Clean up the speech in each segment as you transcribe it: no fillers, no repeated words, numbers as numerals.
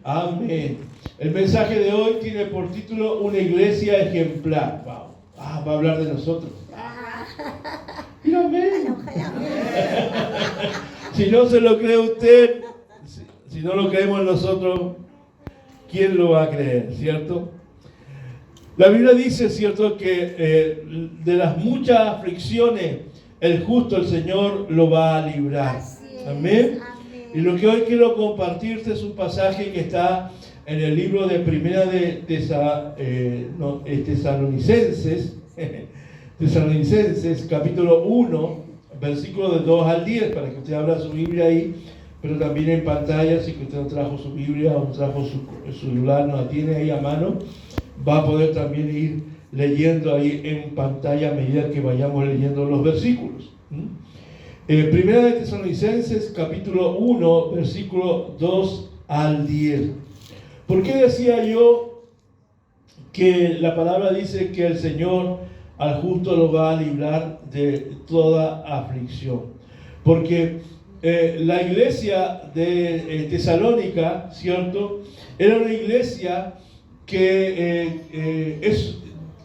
Amén. El mensaje de hoy tiene por título Una iglesia ejemplar. Wow. Va a hablar de nosotros. Y amén. Si no se lo cree usted, si no lo creemos nosotros, ¿quién lo va a creer? ¿Cierto? La Biblia dice, ¿cierto?, que de las muchas aflicciones, el justo, el Señor, lo va a librar. Amén. Y lo que hoy quiero compartirte es un pasaje que está en el libro de Primera de Tesalonicenses, capítulo 1, versículo de 2 al 10, para que usted abra su Biblia ahí, pero también en pantalla, si usted no trajo su Biblia o no trajo su celular, no la tiene ahí a mano, va a poder también ir leyendo ahí en pantalla a medida que vayamos leyendo los versículos. Primera de Tesalonicenses, capítulo 1, versículo 2 al 10. ¿Por qué decía yo que la palabra dice que el Señor al justo lo va a librar de toda aflicción? Porque la iglesia de Tesalónica, ¿cierto?, era una iglesia que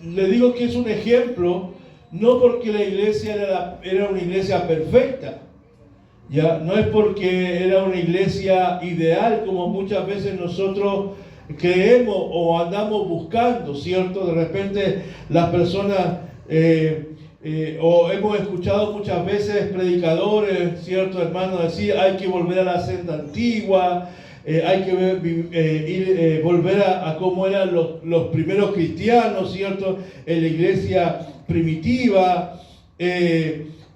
le digo que es un ejemplo, no porque la iglesia era una iglesia perfecta, ya no es porque era una iglesia ideal como muchas veces nosotros creemos o andamos buscando, ¿cierto? De repente las personas o hemos escuchado muchas veces predicadores, ¿cierto, hermanos? Decir hay que volver a la senda antigua, hay que volver a cómo eran los primeros cristianos, ¿cierto?, en la iglesia primitiva,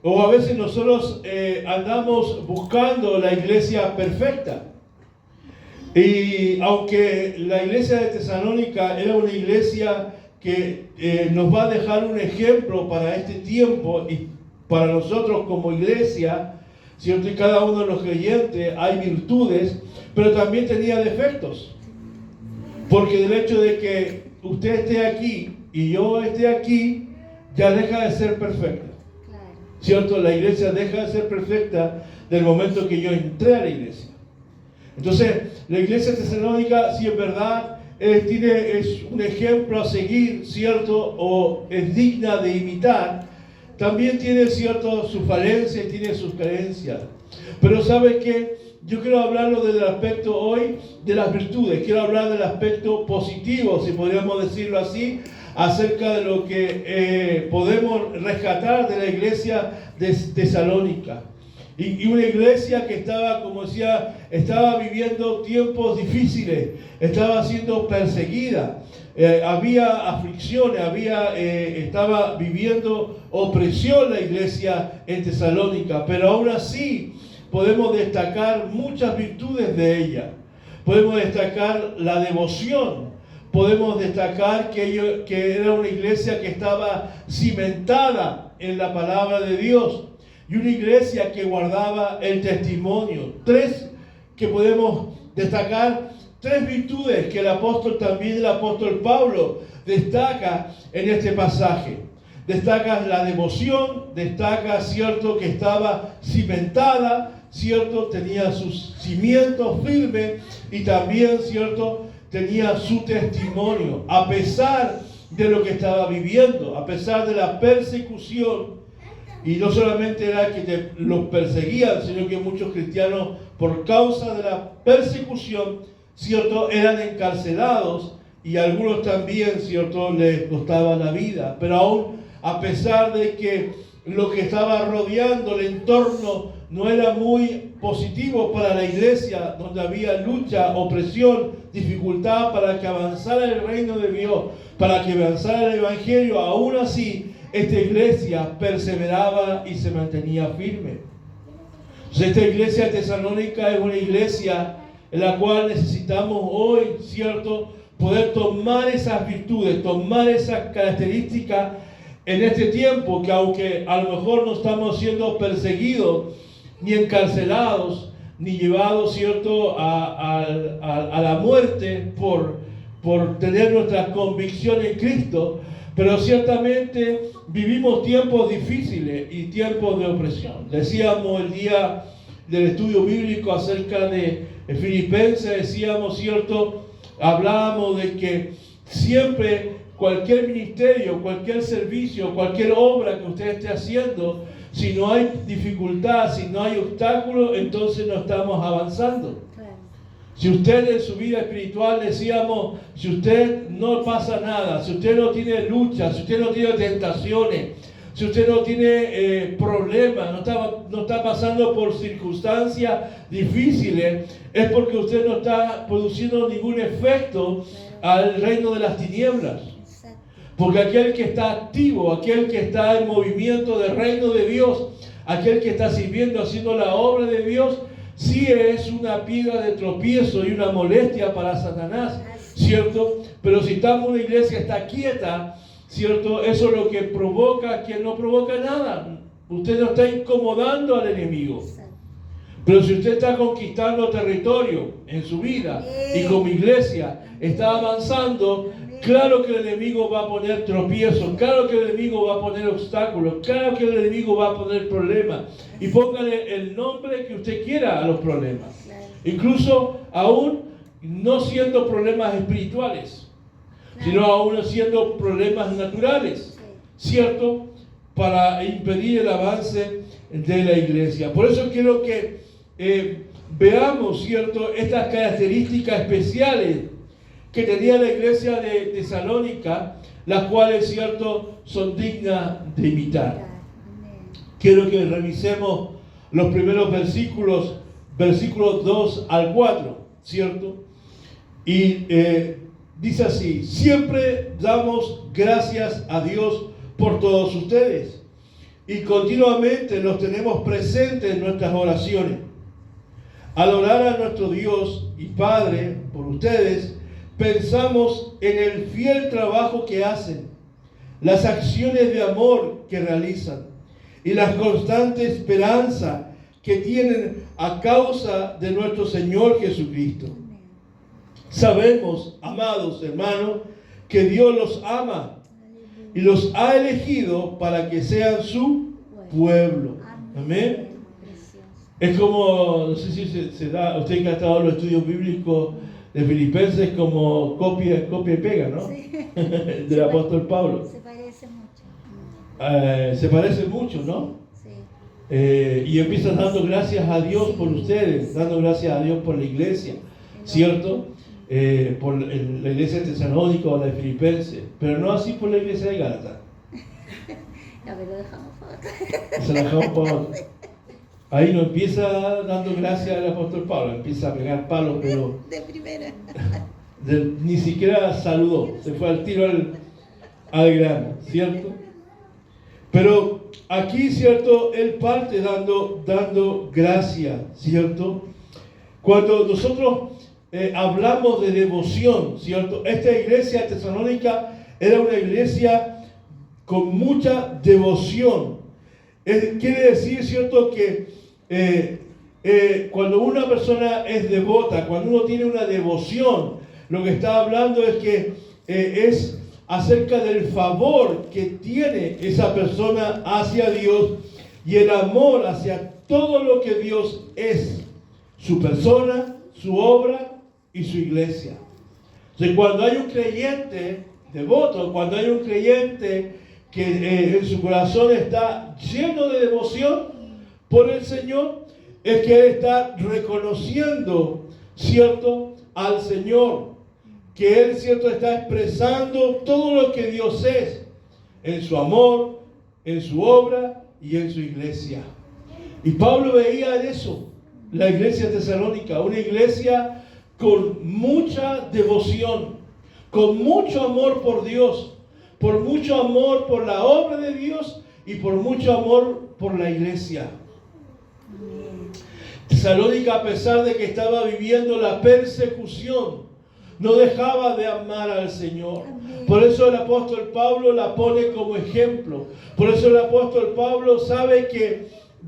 o a veces nosotros andamos buscando la iglesia perfecta. Y aunque la iglesia de Tesalónica era una iglesia que nos va a dejar un ejemplo para este tiempo y para nosotros como iglesia, ¿cierto?, y cada uno de los creyentes hay virtudes, pero también tenía defectos. Porque del hecho de que usted esté aquí y yo esté aquí, ya deja de ser perfecta. ¿Cierto? La iglesia deja de ser perfecta del momento que yo entré a la iglesia. Entonces, la iglesia tesalónica, si en verdad es un ejemplo a seguir, ¿cierto?, o es digna de imitar, también tiene, ¿cierto?, sus falencias y tiene sus carencias. Pero ¿sabe qué? Yo quiero hablarlo del aspecto hoy de las virtudes. Quiero hablar del aspecto positivo, si podríamos decirlo así, acerca de lo que podemos rescatar de la iglesia de Tesalónica. Y una iglesia que estaba, como decía, estaba viviendo tiempos difíciles, estaba siendo perseguida, había aflicciones, estaba viviendo opresión la iglesia en Tesalónica, pero aún así podemos destacar muchas virtudes de ella. Podemos destacar la devoción, podemos destacar que era una iglesia que estaba cimentada en la palabra de Dios y una iglesia que guardaba el testimonio. Podemos destacar tres virtudes que el apóstol Pablo destaca en este pasaje. Destaca la devoción, destaca, ¿cierto?, que estaba cimentada, ¿cierto?, tenía sus cimientos firmes y también, ¿cierto?, tenía su testimonio, a pesar de lo que estaba viviendo, a pesar de la persecución. Y no solamente era que los perseguían, sino que muchos cristianos, por causa de la persecución, ¿cierto?, eran encarcelados y algunos también, ¿cierto?, les costaba la vida. Pero aún, a pesar de que lo que estaba rodeando el entorno no era muy positivo para la iglesia, donde había lucha, opresión, dificultad para que avanzara el reino de Dios, para que avanzara el evangelio, aún así, esta iglesia perseveraba y se mantenía firme. Entonces, esta iglesia tesalónica es una iglesia en la cual necesitamos hoy, ¿cierto?, poder tomar esas virtudes, tomar esas características en este tiempo, que aunque a lo mejor no estamos siendo perseguidos, ni encarcelados, ni llevados, ¿cierto?, a la muerte por tener nuestra convicción en Cristo, pero ciertamente vivimos tiempos difíciles y tiempos de opresión. Decíamos el día del estudio bíblico acerca de Filipenses, decíamos, ¿cierto? Hablábamos de que siempre cualquier ministerio, cualquier servicio, cualquier obra que usted esté haciendo, si no hay dificultad, si no hay obstáculo, entonces no estamos avanzando. Si usted en su vida espiritual, decíamos, si usted no pasa nada, si usted no tiene lucha, si usted no tiene tentaciones, si usted no tiene problemas, no está pasando por circunstancias difíciles, es porque usted no está produciendo ningún efecto al reino de las tinieblas. Porque aquel que está activo, aquel que está en movimiento del reino de Dios, aquel que está sirviendo, haciendo la obra de Dios, sí es una piedra de tropiezo y una molestia para Satanás, ¿cierto? Pero si estamos en una iglesia está quieta, ¿cierto? Eso es lo que provoca, que no provoca nada. Usted no está incomodando al enemigo. Pero si usted está conquistando territorio en su vida y como iglesia está avanzando, claro que el enemigo va a poner tropiezos, claro que el enemigo va a poner obstáculos, claro que el enemigo va a poner problemas. Y póngale el nombre que usted quiera a los problemas. Incluso aún no siendo problemas espirituales, sino aún siendo problemas naturales, ¿cierto? Para impedir el avance de la iglesia. Por eso quiero que veamos, ¿cierto?, estas características especiales que tenía la iglesia de Tesalónica, las cuales, ¿cierto?, son dignas de imitar. Quiero que revisemos los primeros versículos 2 al 4, ¿cierto? Y dice así: siempre damos gracias a Dios por todos ustedes y continuamente los tenemos presentes en nuestras oraciones. Al orar a nuestro Dios y Padre por ustedes, pensamos en el fiel trabajo que hacen, las acciones de amor que realizan y la constante esperanza que tienen a causa de nuestro Señor Jesucristo. Sabemos, amados hermanos, que Dios los ama y los ha elegido para que sean su pueblo. Amén. Es como, no sé si se da, usted que ha estado en los estudios bíblicos de Filipenses, como copia y pega, ¿no? Sí. Del apóstol Pablo. Se parece mucho. Se parece mucho, ¿no? Sí. Y empiezan dando gracias a Dios por ustedes, dando gracias a Dios por la iglesia, ¿cierto? Por la iglesia de Tesalónica o la de Filipenses, pero no así por la iglesia de Gálatas. Ya, pero dejamos para acá. Se la dejamos para otro. Ahí no empieza dando gracias al apóstol Pablo, empieza a pegar palos, pero de primera. Ni siquiera saludó, se fue al tiro al grano, ¿cierto? Pero aquí, ¿cierto? Él parte dando gracias, ¿cierto? Cuando nosotros hablamos de devoción, ¿cierto? Esta iglesia tesalónica era una iglesia con mucha devoción. Quiere decir, ¿cierto?, que cuando una persona es devota, cuando uno tiene una devoción, lo que está hablando es que es acerca del favor que tiene esa persona hacia Dios y el amor hacia todo lo que Dios es, su persona, su obra y su iglesia. Entonces, cuando hay un creyente devoto, cuando hay un creyente que en su corazón está lleno de devoción por el Señor, es que él está reconociendo, ¿cierto?, al Señor, que él, ¿cierto?, está expresando todo lo que Dios es en su amor, en su obra y en su iglesia. Y Pablo veía en eso la iglesia tesalónica, una iglesia con mucha devoción, con mucho amor por Dios, por mucho amor por la obra de Dios y por mucho amor por la iglesia. Tesalónica, a pesar de que estaba viviendo la persecución, no dejaba de amar al Señor. Por eso el apóstol Pablo la pone como ejemplo. Por eso el apóstol Pablo sabe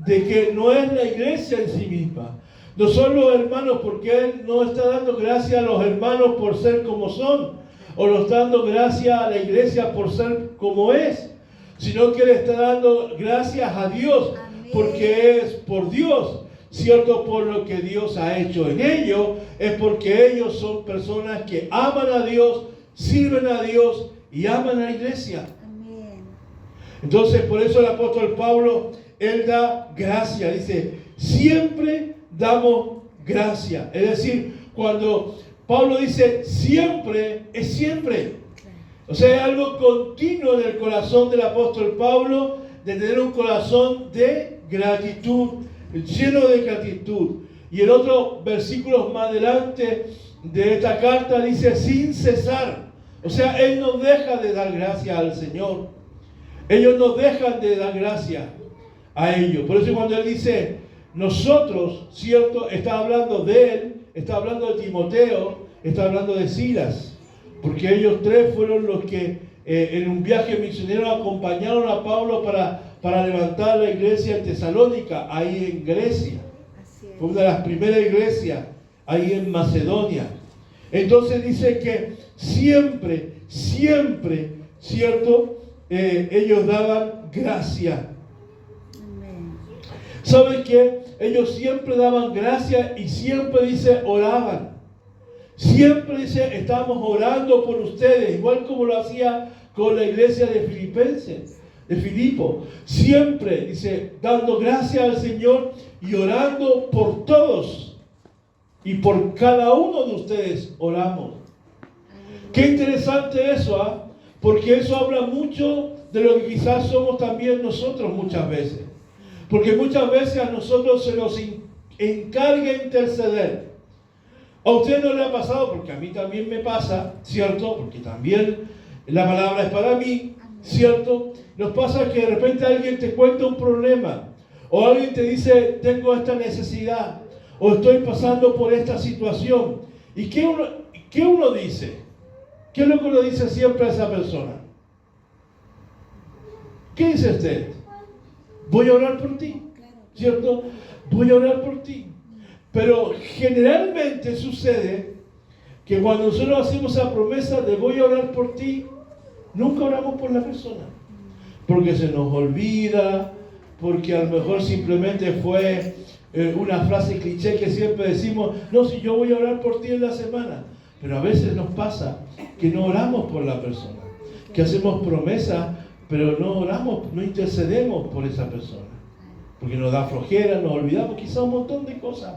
de que no es la iglesia en sí misma, no son los hermanos, porque él no está dando gracias a los hermanos por ser como son, o no está dando gracias a la iglesia por ser como es, sino que le está dando gracias a Dios, porque es por Dios, cierto, por lo que Dios ha hecho en ellos, es porque ellos son personas que aman a Dios, sirven a Dios y aman a la iglesia. Amén. Entonces, por eso el apóstol Pablo, él da gracia, dice, siempre damos gracia. Es decir, cuando Pablo dice siempre, es siempre. O sea, hay algo continuo en el corazón del apóstol Pablo, de tener un corazón de gratitud, lleno de gratitud. Y en otros versículos más adelante de esta carta dice sin cesar. O sea, él no deja de dar gracias al Señor. Ellos no dejan de dar gracias a ellos. Por eso cuando él dice nosotros, cierto, está hablando de él, está hablando de Timoteo, está hablando de Silas. Porque ellos tres fueron los que en un viaje misionero acompañaron a Pablo para levantar la iglesia en Tesalónica, ahí en Grecia. Fue una de las primeras iglesias ahí en Macedonia. Entonces dice que siempre, ¿cierto? Ellos daban gracia. ¿Saben qué? Ellos siempre daban gracia y siempre dice oraban. Siempre dice estamos orando por ustedes, igual como lo hacía con la iglesia de Filipenses, de Filipo. Siempre dice dando gracias al Señor y orando por todos. Y por cada uno de ustedes oramos. Qué interesante eso, ¿ah? Porque eso habla mucho de lo que quizás somos también nosotros muchas veces. Porque muchas veces a nosotros se nos encarga interceder. A usted no le ha pasado, porque a mí también me pasa, ¿cierto? Porque también la palabra es para mí, ¿cierto? Nos pasa que de repente alguien te cuenta un problema, o alguien te dice, tengo esta necesidad, o estoy pasando por esta situación. ¿Y qué uno dice? ¿Qué es lo que uno dice siempre a esa persona? ¿Qué dice usted? Voy a orar por ti, ¿cierto? Voy a orar por ti. Pero generalmente sucede que cuando nosotros hacemos esa promesa de voy a orar por ti, nunca oramos por la persona. Porque se nos olvida, porque a lo mejor simplemente fue una frase cliché que siempre decimos, no, si yo voy a orar por ti en la semana. Pero a veces nos pasa que no oramos por la persona, que hacemos promesas, pero no oramos, no intercedemos por esa persona. Porque nos da flojera, nos olvidamos quizá un montón de cosas.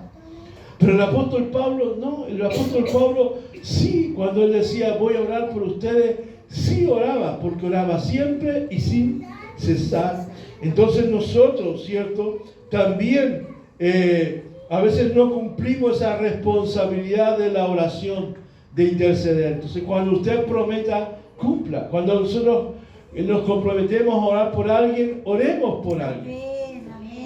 Pero el apóstol Pablo no, el apóstol Pablo sí, cuando él decía voy a orar por ustedes, sí oraba, porque oraba siempre y sin cesar. Entonces nosotros, ¿cierto? También a veces no cumplimos esa responsabilidad de la oración, de interceder. Entonces cuando usted prometa, cumpla. Cuando nosotros nos comprometemos a orar por alguien, oremos por alguien.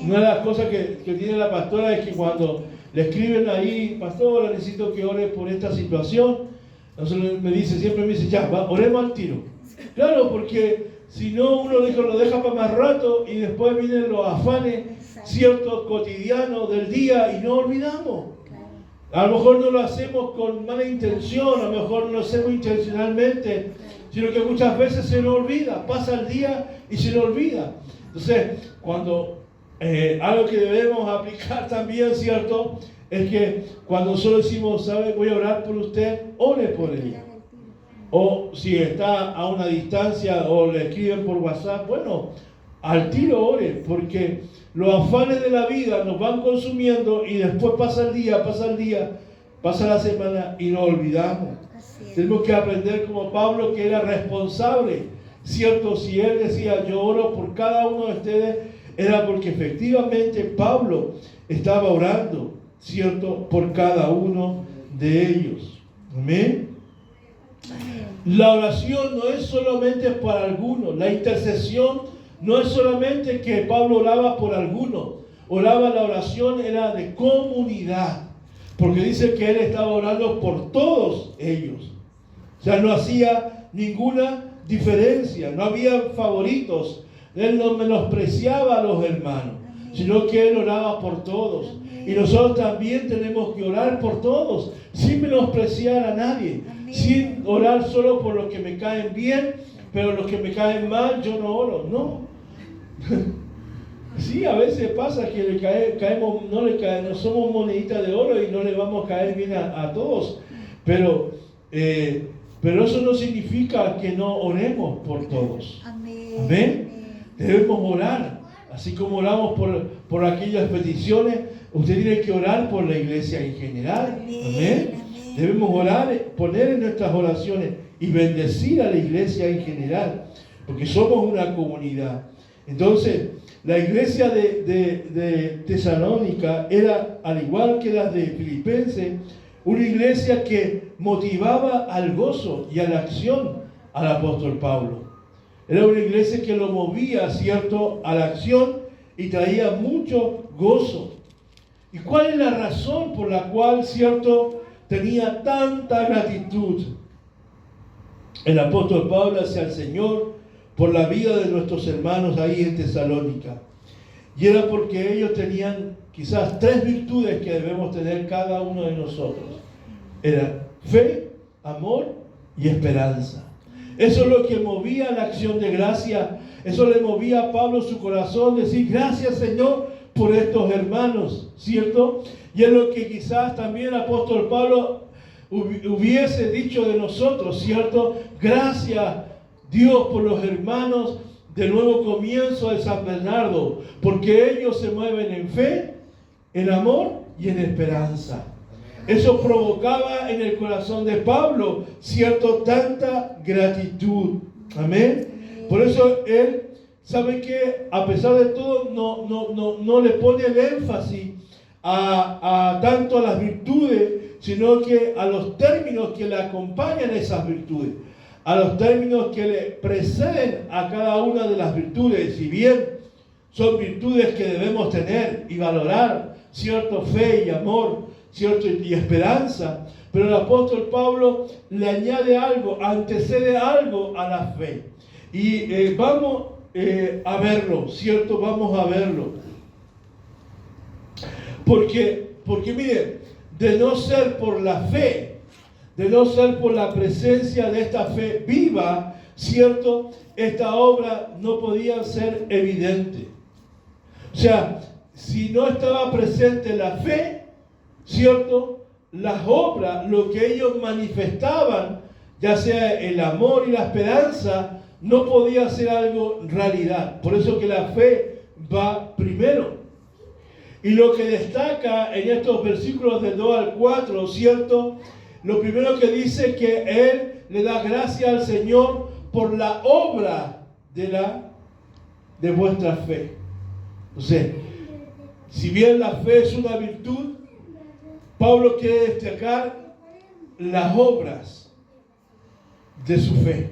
Una de las cosas que tiene la pastora es que cuando le escriben ahí, pastora, necesito que ore por esta situación, entonces siempre me dice, ya, oremos al tiro. Claro, porque si no uno lo deja para más rato y después vienen los afanes ciertos cotidianos del día y no olvidamos. A lo mejor no lo hacemos con mala intención, a lo mejor no lo hacemos intencionalmente, sino que muchas veces se nos olvida, pasa el día y se nos olvida. Entonces, cuando algo que debemos aplicar también, ¿cierto? Es que cuando nosotros decimos, ¿sabe? Voy a orar por usted, ore por ella. O si está a una distancia o le escriben por WhatsApp, bueno, al tiro ore, porque los afanes de la vida nos van consumiendo y después pasa el día, pasa la semana y nos olvidamos. Tenemos que aprender como Pablo, que era responsable, ¿cierto? Si él decía, yo oro por cada uno de ustedes, era porque efectivamente Pablo estaba orando, ¿cierto? Por cada uno de ellos. Amén. La oración no es solamente para algunos. La intercesión no es solamente que Pablo oraba por algunos. La oración era de comunidad. Porque dice que él estaba orando por todos ellos. O sea, no hacía ninguna diferencia. No había favoritos. Él no menospreciaba a los hermanos, sino que él oraba por todos. Y nosotros también tenemos que orar por todos, sin menospreciar a nadie, sin orar solo por los que me caen bien, pero los que me caen mal yo no oro, no. Sí, a veces pasa que no somos moneditas de oro y no le vamos a caer bien a todos, pero eso no significa que no oremos por todos. Amén. Amén. Debemos orar, así como oramos por aquellas peticiones, usted tiene que orar por la iglesia en general. Amén. Debemos orar, poner en nuestras oraciones y bendecir a la iglesia en general, porque somos una comunidad. Entonces, la iglesia de Tesalónica era, al igual que las de Filipenses, una iglesia que motivaba al gozo y a la acción al apóstol Pablo. Era una iglesia que lo movía, ¿cierto?, a la acción y traía mucho gozo. ¿Y cuál es la razón por la cual, ¿cierto?, tenía tanta gratitud el apóstol Pablo hacia el Señor por la vida de nuestros hermanos ahí en Tesalónica? Y era porque ellos tenían quizás 3 virtudes que debemos tener cada uno de nosotros. Era fe, amor y esperanza. Eso es lo que movía la acción de gracia. Eso le movía a Pablo su corazón, decir gracias, Señor, por estos hermanos, ¿cierto? Y es lo que quizás también el apóstol Pablo hubiese dicho de nosotros, ¿cierto? Gracias, Dios, por los hermanos del nuevo comienzo de San Bernardo, porque ellos se mueven en fe, en amor y en esperanza. Eso provocaba en el corazón de Pablo, ¿cierto?, tanta gratitud. Amén. Por eso él sabe que a pesar de todo no le pone el énfasis a tanto a las virtudes, sino que a los términos que le acompañan esas virtudes, a los términos que le preceden a cada una de las virtudes. Si bien son virtudes que debemos tener y valorar, cierto, fe y amor, cierto, y esperanza, pero el apóstol Pablo le añade algo, antecede algo a la fe. Y vamos a verlo, cierto, vamos a verlo. Porque mire, de no ser por la fe, de no ser por la presencia de esta fe viva, cierto, esta obra no podía ser evidente. O sea, si no estaba presente la fe, cierto, las obras, lo que ellos manifestaban, ya sea el amor y la esperanza, no podía ser algo realidad. Por eso que la fe va primero. Y lo que destaca en estos versículos del 2 al 4, ¿cierto? Lo primero que dice es que él le da gracias al Señor por la obra de vuestra fe. Entonces, si bien la fe es una virtud, Pablo quiere destacar las obras de su fe,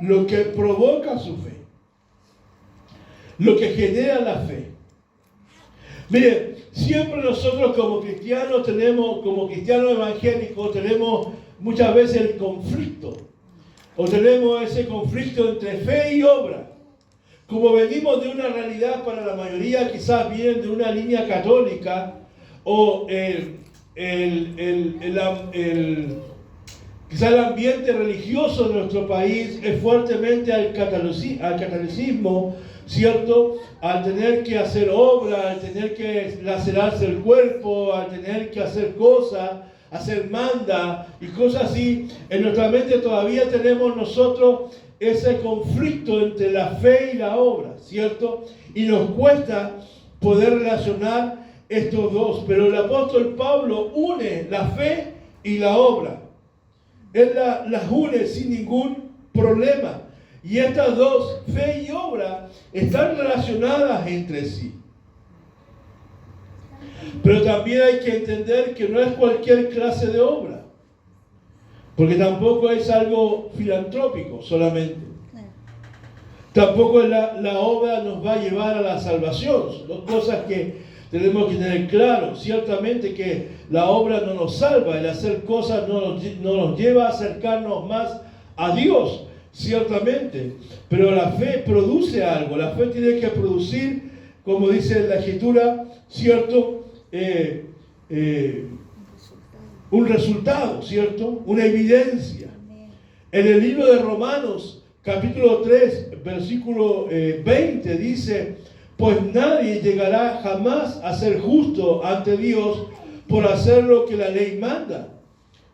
lo que provoca su fe, lo que genera la fe. Miren, siempre nosotros como cristianos evangélicos, tenemos muchas veces el conflicto, o tenemos ese conflicto entre fe y obra. Como venimos de una realidad, para la mayoría quizás vienen de una línea católica, o quizás el ambiente religioso de nuestro país es fuertemente al catolicismo, ¿cierto? Al tener que hacer obra, al tener que lacerarse el cuerpo, al tener que hacer cosas, hacer manda y cosas así, en nuestra mente todavía tenemos nosotros ese conflicto entre la fe y la obra, ¿cierto? Y nos cuesta poder relacionar estos dos, pero el apóstol Pablo une la fe y la obra. Él las une sin ningún problema. Y estas dos, fe y obra, están relacionadas entre sí. Pero también hay que entender que no es cualquier clase de obra, porque tampoco es algo filantrópico solamente. Tampoco la obra nos va a llevar a la salvación. Son dos cosas que tenemos que tener claro. Ciertamente que la obra no nos salva, el hacer cosas no nos lleva a acercarnos más a Dios, ciertamente. Pero la fe produce algo. La fe tiene que producir, como dice la Escritura, cierto, un resultado, ¿cierto? Una evidencia. En el libro de Romanos, capítulo 3, versículo 20, dice: pues nadie llegará jamás a ser justo ante Dios por hacer lo que la ley manda.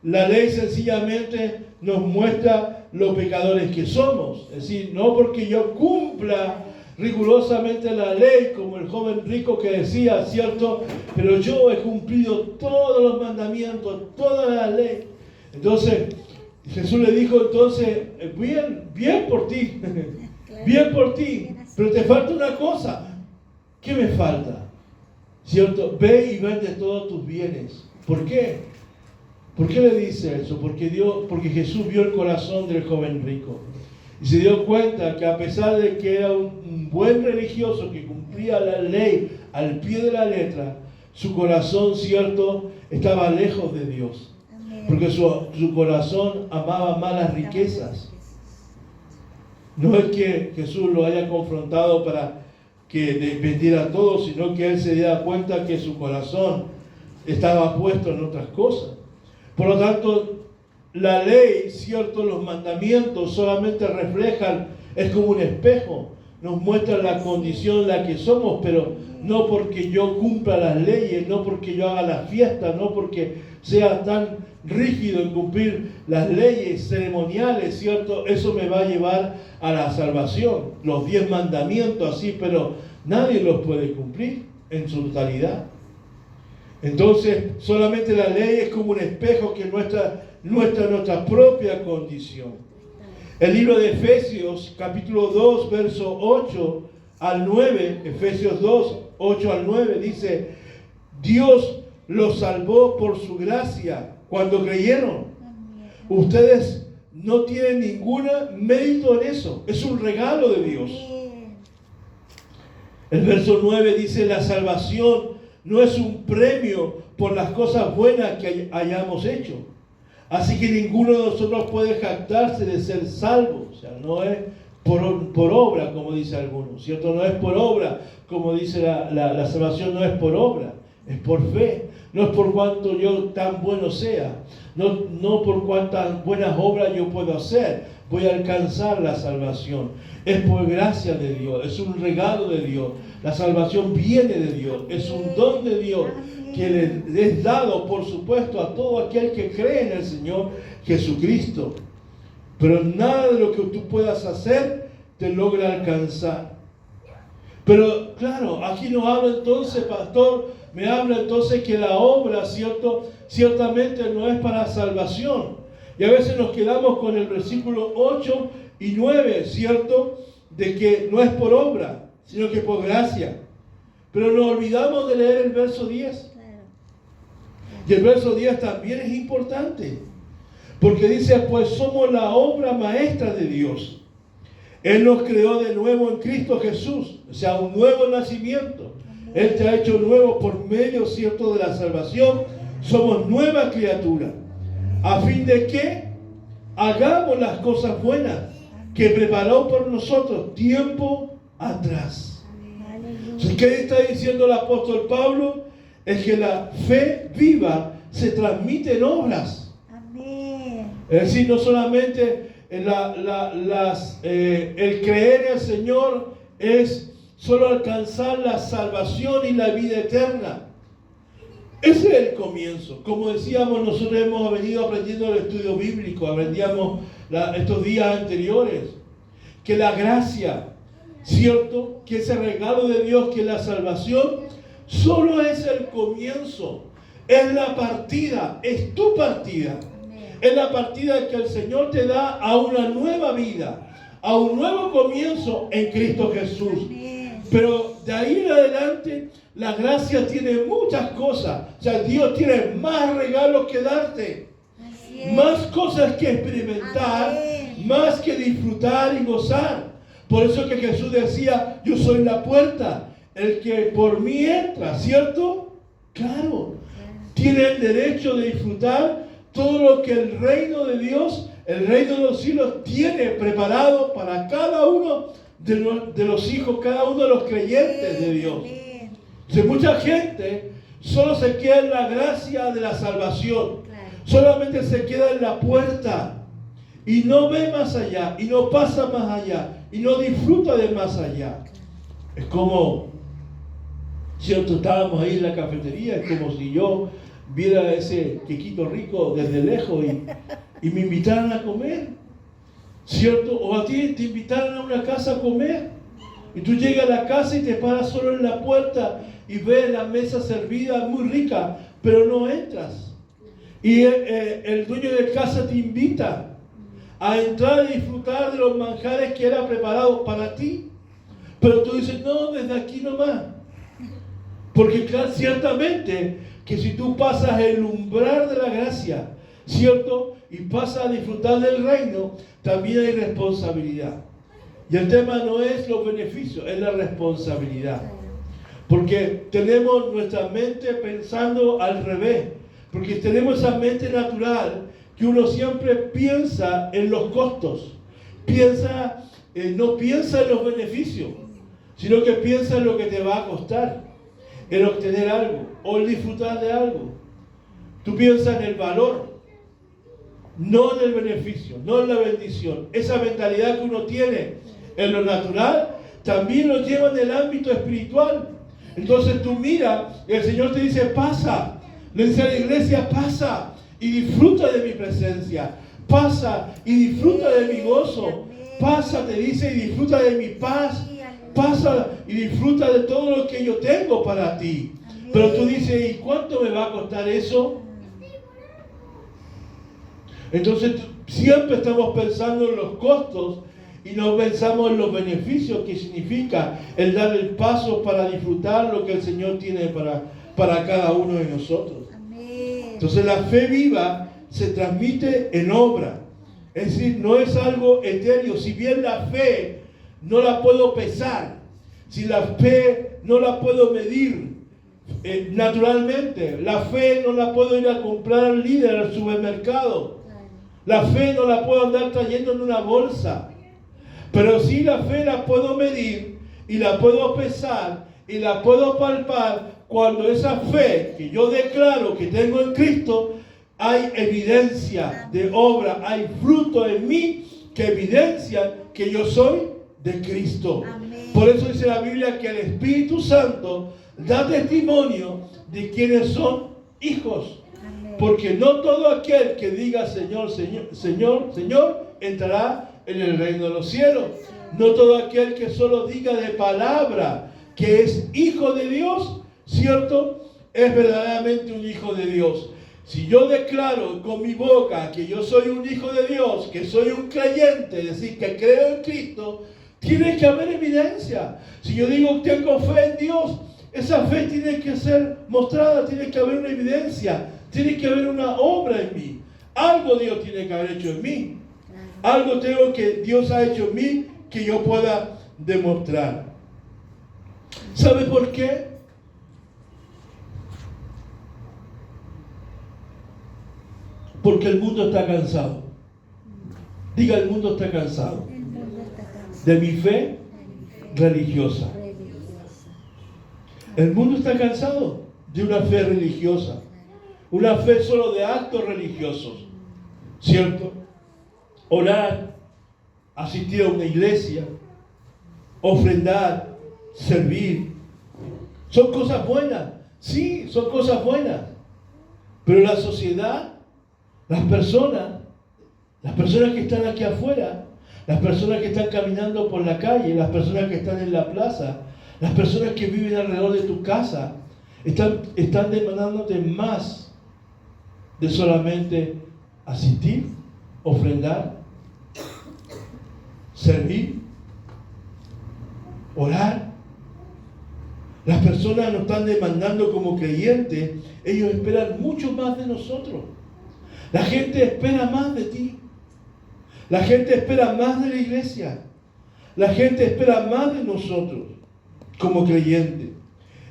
La ley sencillamente nos muestra los pecadores que somos. Es decir, no porque yo cumpla rigurosamente la ley, como el joven rico que decía, ¿cierto? Pero yo he cumplido todos los mandamientos, toda la ley. Entonces, Jesús le dijo entonces, bien por ti, bien por ti, pero te falta una cosa. ¿Qué me falta? ¿Cierto? Ve y vende todos tus bienes. ¿Por qué? ¿Por qué le dice eso? Porque Jesús vio el corazón del joven rico y se dio cuenta que a pesar de que era un buen religioso que cumplía la ley al pie de la letra, su corazón, ¿cierto?, estaba lejos de Dios. Porque su corazón amaba más las riquezas. No es que Jesús lo haya confrontado para que vendiera todo, sino que él se diera cuenta que su corazón estaba puesto en otras cosas. Por lo tanto, la ley, cierto, los mandamientos solamente reflejan, es como un espejo, nos muestran la condición en la que somos, pero no porque yo cumpla las leyes, no porque yo haga la fiesta, no porque sea tan rígido en cumplir las leyes ceremoniales, ¿cierto? Eso me va a llevar a la salvación. Los 10 mandamientos así, pero nadie los puede cumplir en su totalidad. Entonces, solamente la ley es como un espejo que muestra nuestra propia condición. El libro de Efesios, capítulo 2, verso 8 al 9, Efesios 2, 8 al 9, dice, Dios los salvó por su gracia cuando creyeron. Ustedes no tienen ningún mérito en eso. Es un regalo de Dios. El verso 9 dice, la salvación no es un premio por las cosas buenas que hayamos hecho. Así que ninguno de nosotros puede jactarse de ser salvo. O sea, no es por obra, como dice algunos, ¿cierto? No es por obra, como dice la salvación, no es por obra, es por fe. No es por cuanto yo tan bueno sea, no por cuántas buenas obras yo puedo hacer, voy a alcanzar la salvación. Es por gracia de Dios, es un regalo de Dios. La salvación viene de Dios, es un don de Dios que le es dado, por supuesto, a todo aquel que cree en el Señor Jesucristo. Pero nada de lo que tú puedas hacer te logra alcanzar. Pero claro, aquí no habla entonces, pastor, me habla entonces que la obra, ¿cierto?, ciertamente no es para salvación. Y a veces nos quedamos con el versículo 8 y 9, ¿cierto?, de que no es por obra, sino que por gracia. Pero nos olvidamos de leer el verso 10. Y el verso 10 también es importante. Porque dice, pues somos la obra maestra de Dios. Él nos creó de nuevo en Cristo Jesús. O sea, un nuevo nacimiento. Él te ha hecho nuevo por medio, ¿cierto?, de la salvación. Somos nueva criatura. A fin de que hagamos las cosas buenas que preparó por nosotros tiempo atrás. Entonces, ¿qué está diciendo el apóstol Pablo? Es que la fe viva se transmite en obras. Es decir, no solamente el creer en el Señor es solo alcanzar la salvación y la vida eterna. Ese es el comienzo. Como decíamos, nosotros hemos venido aprendiendo el estudio bíblico, aprendíamos estos días anteriores, que la gracia, ¿cierto?, que ese regalo de Dios, que la salvación, solo es el comienzo, es la partida, es tu partida. Es la partida que el Señor te da a una nueva vida, a un nuevo comienzo en Cristo Jesús. Pero de ahí en adelante, la gracia tiene muchas cosas. O sea, Dios tiene más regalos que darte, más cosas que experimentar, más que disfrutar y gozar. Por eso que Jesús decía, yo soy la puerta, el que por mí entra, ¿cierto? Claro, tiene el derecho de disfrutar todo lo que el reino de Dios, el reino de los cielos tiene preparado para cada uno de los hijos, cada uno de los creyentes de Dios. Entonces, mucha gente solo se queda en la gracia de la salvación, solamente se queda en la puerta y no ve más allá, y no pasa más allá, y no disfruta de más allá. Es como ¿cierto? Estábamos ahí en la cafetería, es como si yo viera ese quequito rico desde lejos y me invitaran a comer, ¿cierto? O a ti te invitaran a una casa a comer y tú llegas a la casa y te paras solo en la puerta y ves la mesa servida muy rica, pero no entras. Y el dueño de casa te invita a entrar y disfrutar de los manjares que era preparado para ti, pero tú dices, no, desde aquí nomás. Porque claro, ciertamente que si tú pasas el umbral de la gracia, ¿cierto? Y pasas a disfrutar del reino, también hay responsabilidad. Y el tema no es los beneficios, es la responsabilidad. Porque tenemos nuestra mente pensando al revés. Porque tenemos esa mente natural que uno siempre piensa en los costos. No piensa en los beneficios, sino que piensa en lo que te va a costar. En obtener algo o en disfrutar de algo. Tú piensas en el valor, no en el beneficio, no en la bendición. Esa mentalidad que uno tiene en lo natural también lo lleva en el ámbito espiritual. Entonces tú miras y el Señor te dice, pasa. Le dice a la iglesia, pasa y disfruta de mi presencia. Pasa y disfruta de mi gozo. Pasa, te dice, y disfruta de mi paz. Pasa y disfruta de todo lo que yo tengo para ti. Pero tú dices, ¿y cuánto me va a costar eso? Entonces siempre estamos pensando en los costos y no pensamos en los beneficios que significa el dar el paso para disfrutar lo que el Señor tiene para cada uno de nosotros. Entonces la fe viva se transmite en obra. Es decir, no es algo etéreo. Si bien la fe no la puedo pesar, si la fe no la puedo medir naturalmente, la fe no la puedo ir a comprar al líder al supermercado, la fe no la puedo andar trayendo en una bolsa, pero sí la fe la puedo medir y la puedo pesar y la puedo palpar cuando esa fe que yo declaro que tengo en Cristo, hay evidencia de obra, hay fruto en mí que evidencia que yo soy de Cristo. Amén. Por eso dice la Biblia que el Espíritu Santo da testimonio de quienes son hijos. Amén. Porque no todo aquel que diga Señor, Señor, Señor, Señor, entrará en el reino de los cielos. No todo aquel que solo diga de palabra que es hijo de Dios, ¿cierto? Es verdaderamente un hijo de Dios. Si yo declaro con mi boca que yo soy un hijo de Dios, que soy un creyente, es decir, que creo en Cristo, tiene que haber evidencia. Si yo digo que tengo fe en Dios, esa fe tiene que ser mostrada, tiene que haber una evidencia, tiene que haber una obra en mí. Algo Dios tiene que haber hecho en mí. Algo tengo que Dios ha hecho en mí que yo pueda demostrar. ¿Sabe por qué? Porque el mundo está cansado. Diga, el mundo está cansado de mi fe religiosa. El mundo está cansado de una fe religiosa. Una fe solo de actos religiosos. ¿Cierto? Orar, asistir a una iglesia, ofrendar, servir. Son cosas buenas. Sí, son cosas buenas. Pero la sociedad, las personas que están aquí afuera, las personas que están caminando por la calle, las personas que están en la plaza, las personas que viven alrededor de tu casa, están demandándote más de solamente asistir, ofrendar, servir, orar. Las personas nos están demandando como creyentes, ellos esperan mucho más de nosotros. La gente espera más de ti. La gente espera más de la iglesia. La gente espera más de nosotros como creyentes.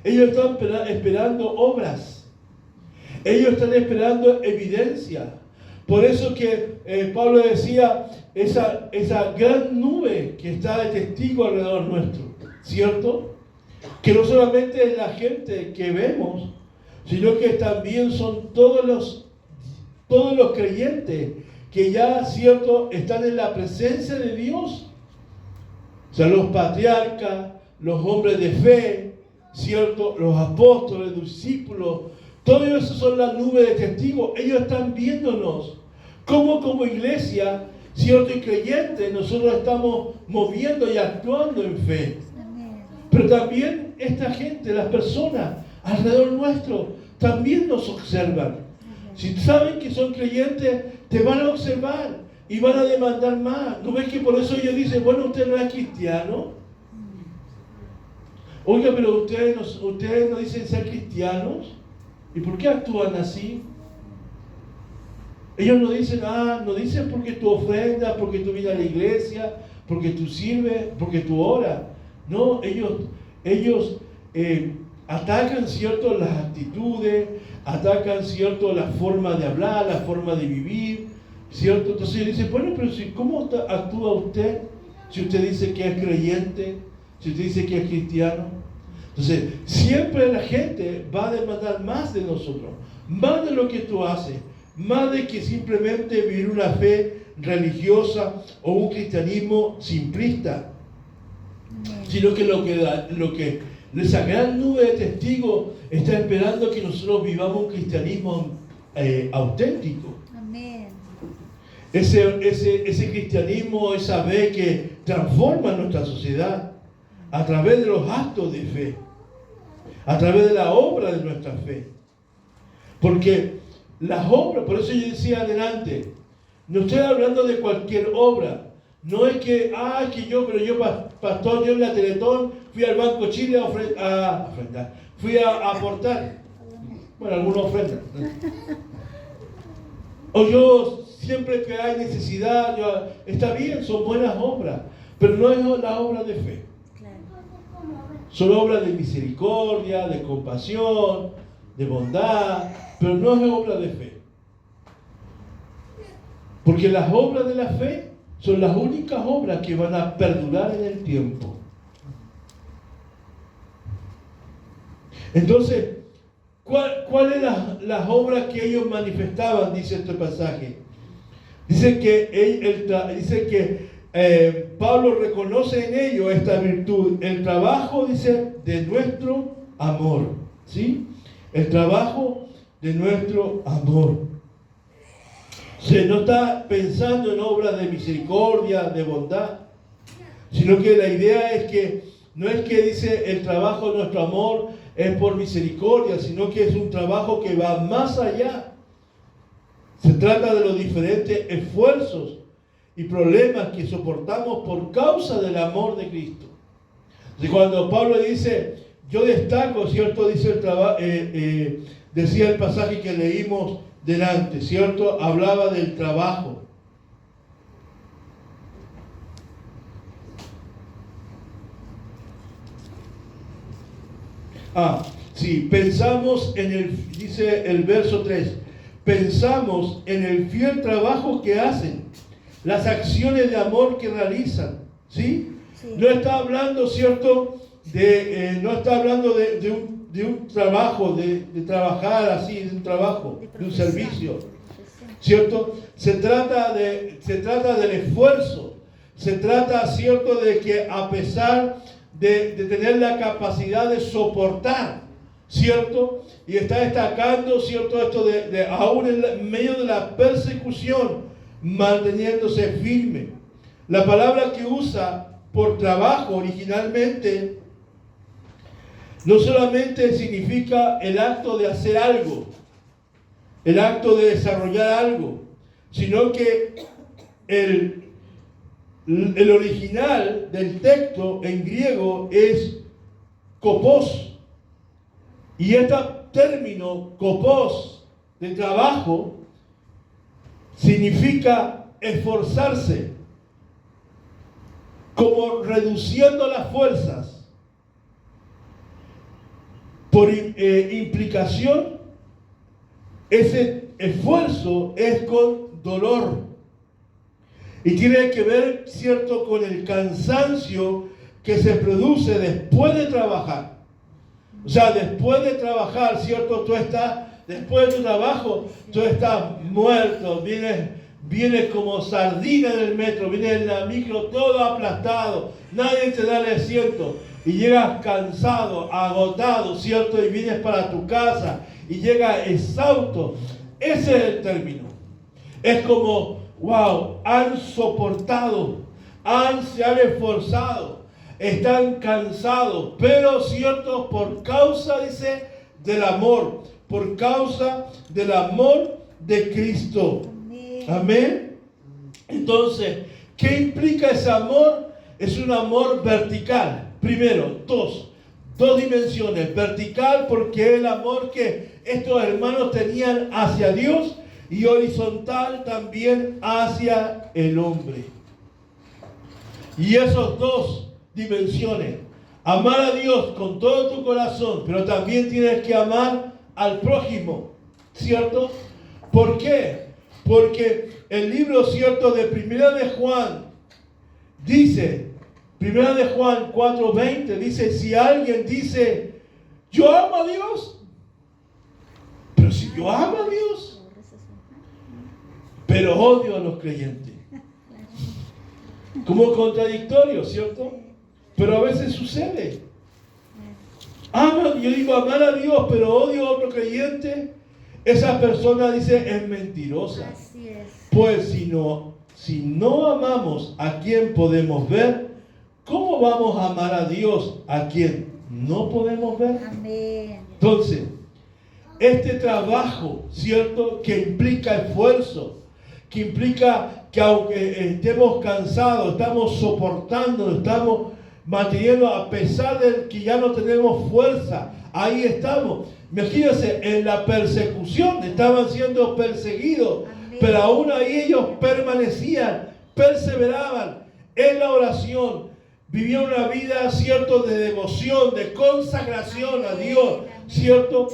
Ellos están esperando obras. Ellos están esperando evidencia. Por eso que Pablo decía, esa gran nube que está de testigo alrededor nuestro, ¿cierto? Que no solamente es la gente que vemos, sino que también son todos los creyentes que ya, ¿cierto?, están en la presencia de Dios. O sea, los patriarcas, los hombres de fe, ¿cierto? Los apóstoles, los discípulos, todo eso son las nubes de testigos. Ellos están viéndonos. Como iglesia, ¿cierto? Y creyentes, nosotros estamos moviendo y actuando en fe. Pero también esta gente, las personas alrededor nuestro, también nos observan. Si saben que son creyentes, te van a observar y van a demandar más. ¿No ves que por eso ellos dicen, bueno, usted no es cristiano? Oiga, pero ustedes no dicen ser cristianos. ¿Y por qué actúan así? Ellos no dicen porque tú ofrendas, porque tú vienes a la iglesia, porque tú sirves, porque tú oras. No, ellos atacan, ¿cierto?, las actitudes, atacan, ¿cierto?, la forma de hablar, la forma de vivir, ¿cierto? Entonces ellos dicen, bueno, pero ¿cómo actúa usted? Si usted dice que es creyente, si usted dice que es cristiano. Entonces, siempre la gente va a demandar más de nosotros, más de lo que tú haces, más de que simplemente vivir una fe religiosa o un cristianismo simplista, sino que lo que esa gran nube de testigos está esperando que nosotros vivamos un cristianismo auténtico. Amén. Ese cristianismo, esa fe que transforma nuestra sociedad a través de los actos de fe, a través de la obra de nuestra fe. Porque las obras, por eso yo decía adelante, no estoy hablando de cualquier obra. No es que, pastor, yo en la Teletón fui al Banco Chile a ofrendar, fui a aportar. Bueno, algunos ofrendan. O yo, siempre que hay necesidad, está bien, son buenas obras, pero no es la obra de fe. Son obras de misericordia, de compasión, de bondad, pero no es obra de fe. Porque las obras de la fe son las únicas obras que van a perdurar en el tiempo. Entonces, ¿cuáles las obras que ellos manifestaban? Dice este pasaje. Dice que Pablo reconoce en ellos esta virtud, el trabajo, dice, de nuestro amor, ¿sí? El trabajo de nuestro amor. Se no está pensando en obras de misericordia, de bondad, sino que la idea es que no es que dice el trabajo de nuestro amor es por misericordia, sino que es un trabajo que va más allá. Se trata de los diferentes esfuerzos y problemas que soportamos por causa del amor de Cristo. Entonces, cuando Pablo dice, yo destaco, ¿cierto? Dice decía el pasaje que leímos delante, ¿cierto? Hablaba del trabajo. Sí, pensamos dice el verso 3, pensamos en el fiel trabajo que hacen, las acciones de amor que realizan, ¿sí? Sí. No está hablando, ¿cierto? No está hablando de un trabajo, de trabajar así, de un trabajo, de un servicio, ¿cierto? Se trata del esfuerzo, se trata, ¿cierto?, de que a pesar de tener la capacidad de soportar, ¿cierto? Y está destacando, ¿cierto?, esto de aún en medio de la persecución, manteniéndose firme. La palabra que usa por trabajo originalmente no solamente significa el acto de hacer algo, el acto de desarrollar algo, sino que el original del texto en griego es kopos. Y este término kopos de trabajo significa esforzarse, como reduciendo las fuerzas. Por implicación, ese esfuerzo es con dolor. Y tiene que ver, ¿cierto?, con el cansancio que se produce después de trabajar. O sea, después de trabajar, ¿cierto? Después de tu trabajo, tú estás muerto, vienes como sardina en el metro, vienes en la micro todo aplastado, nadie te da el asiento. y llegas cansado, agotado, ¿cierto? Y vienes para tu casa y llegas exhausto. Ese es el término. Es como, wow, han soportado, se han esforzado, están cansados, pero cierto, por causa, dice, del amor, por causa del amor de Cristo. Amén. Entonces, ¿qué implica ese amor? Es un amor vertical. Primero, dos dimensiones. Vertical porque es el amor que estos hermanos tenían hacia Dios, y horizontal también hacia el hombre. Y esas dos dimensiones, amar a Dios con todo tu corazón, pero también tienes que amar al prójimo, ¿cierto? ¿Por qué? Porque el libro, ¿cierto?, de Primera de Juan dice, Primera de Juan 4:20, dice, si alguien dice, yo amo a Dios, pero si yo amo a Dios, pero odio a los creyentes. Como contradictorio, ¿cierto? Pero a veces sucede. Yo digo amar a Dios, pero odio a otro creyente. Esa persona dice es mentirosa. Así es. Pues si no amamos a quien podemos ver, ¿cómo vamos a amar a Dios a quien no podemos ver? Amén. Entonces, este trabajo, ¿cierto?, que implica esfuerzo, que implica que aunque estemos cansados, estamos soportando, estamos manteniendo a pesar de que ya no tenemos fuerza, ahí estamos. Imagínense, en la persecución estaban siendo perseguidos, pero aún ahí ellos permanecían, perseveraban en la oración, vivían una vida, ¿cierto?, de devoción, de consagración a Dios, ¿cierto?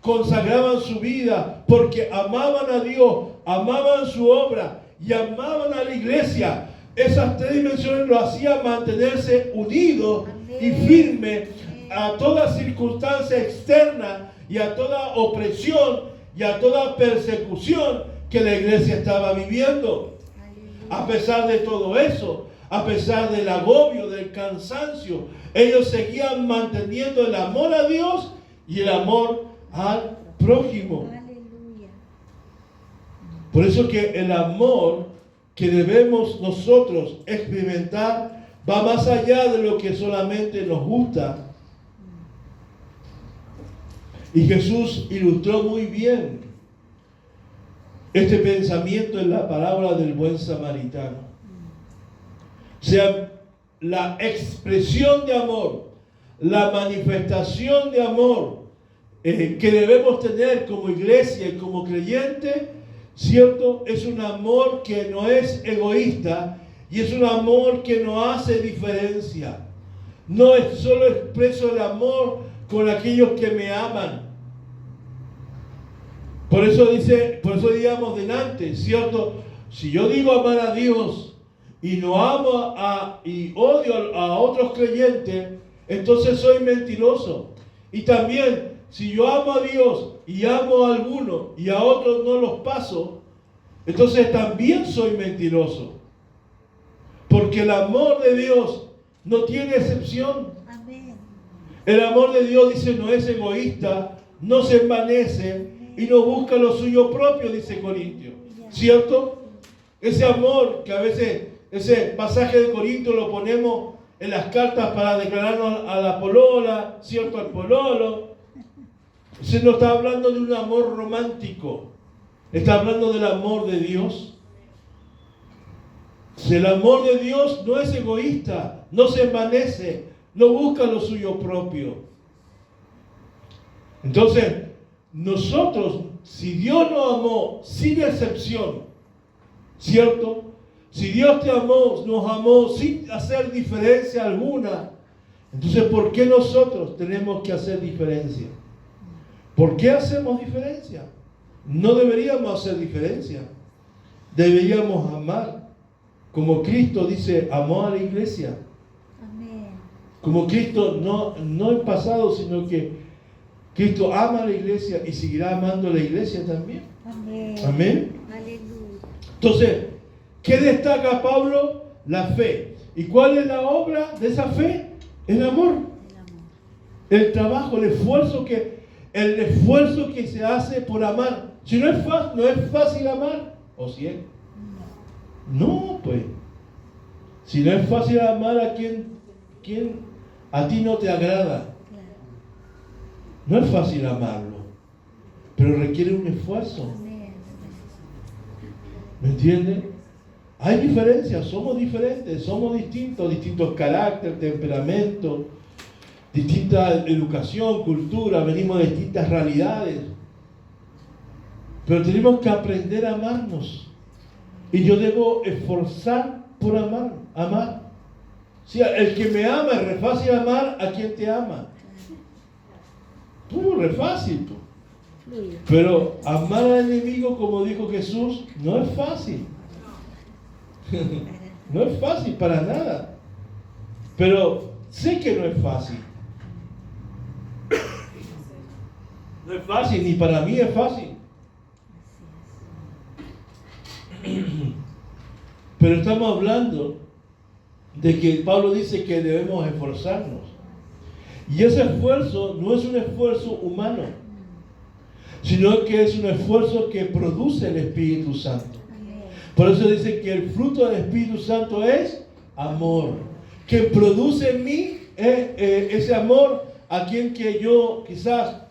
Consagraban su vida porque amaban a Dios, amaban su obra y amaban a la iglesia. Esas tres dimensiones lo hacían mantenerse unidos y firmes a toda circunstancia externa y a toda opresión y a toda persecución que la iglesia estaba viviendo. A pesar de todo eso, a pesar del agobio, del cansancio, ellos seguían manteniendo el amor a Dios y el amor al prójimo. Aleluya. Por eso que el amor que debemos nosotros experimentar va más allá de lo que solamente nos gusta. Y Jesús ilustró muy bien este pensamiento en la parábola del buen samaritano. O sea, la expresión de amor, la manifestación de amor que debemos tener como iglesia y como creyente, ¿cierto? Es un amor que no es egoísta y es un amor que no hace diferencia. No es solo expreso el amor con aquellos que me aman. Por eso digamos delante, ¿cierto? Si yo digo amar a Dios y no amo y odio a otros creyentes, entonces soy mentiroso. Y también, si yo amo a Dios y amo a algunos y a otros no los paso, entonces también soy mentiroso. Porque el amor de Dios no tiene excepción. Amén. El amor de Dios, dice, no es egoísta, no se envanece y no busca lo suyo propio, dice Corintios. ¿Cierto? Ese amor que a veces, ese pasaje de Corintios lo ponemos en las cartas para declararnos a la polola, ¿cierto? Al pololo. Se nos está hablando de un amor romántico. Está hablando del amor de Dios. El amor de Dios no es egoísta, no se envanece, no busca lo suyo propio. Entonces, nosotros, si Dios nos amó sin excepción, ¿cierto? Si Dios nos amó sin hacer diferencia alguna, entonces ¿por qué nosotros tenemos que hacer diferencia? ¿Por qué hacemos diferencia? No deberíamos hacer diferencia. Deberíamos amar. Como Cristo dice, amó a la iglesia. Amén. Como Cristo, no en pasado, sino que Cristo ama a la iglesia y seguirá amando a la iglesia también. Amén. Amén. Aleluya. Entonces, ¿qué destaca Pablo? La fe. ¿Y cuál es la obra de esa fe? El amor. El trabajo, el esfuerzo que se hace por amar. Si no es fácil amar, ¿o sí es? No, pues. Si no es fácil amar a quien a ti no te agrada. No es fácil amarlo, pero requiere un esfuerzo. ¿Me entiendes? Hay diferencias, somos diferentes, somos distintos carácter, temperamento, distinta educación, cultura, venimos de distintas realidades. Pero tenemos que aprender a amarnos. Y yo debo esforzar por amar. Si el que me ama es re fácil amar a quien te ama. Re fácil. Pero amar al enemigo, como dijo Jesús, no es fácil. No es fácil para nada. Pero sé que no es fácil. No es fácil, ni para mí es fácil. Pero estamos hablando de que Pablo dice que debemos esforzarnos. Y ese esfuerzo no es un esfuerzo humano, sino que es un esfuerzo que produce el Espíritu Santo. Por eso dice que el fruto del Espíritu Santo es amor. Que produce en mí ese amor a quien que yo quizás,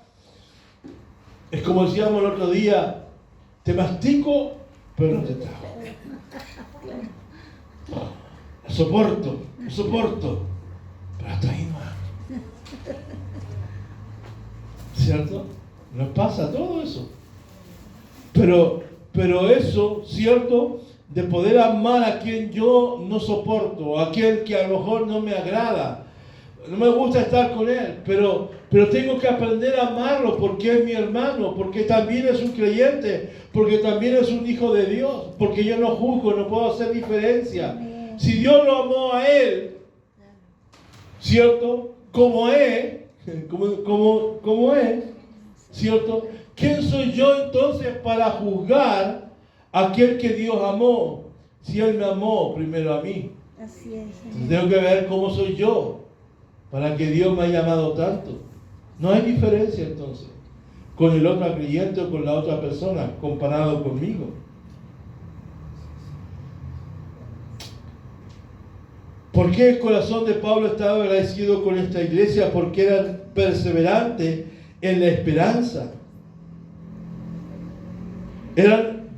es como decíamos el otro día, te mastico, pero no te trago. Soporto, pero hasta ahí no. ¿Cierto? Nos pasa todo eso. Pero eso, ¿cierto? De poder amar a quien yo no soporto, a quien que a lo mejor no me agrada. No me gusta estar con él, pero tengo que aprender a amarlo porque es mi hermano, porque también es un creyente, porque también es un hijo de Dios, porque yo no juzgo, no puedo hacer diferencia. Si Dios lo amó a él, ¿cierto? Como es, ¿cierto? ¿Quién soy yo entonces para juzgar a aquel que Dios amó? Si Él me amó primero a mí. Así es. Entonces tengo que ver cómo soy yo para que Dios me haya amado tanto. No hay diferencia entonces con el otro creyente o con la otra persona comparado conmigo. ¿Por qué el corazón de Pablo estaba agradecido con esta iglesia? Porque eran perseverantes en la esperanza.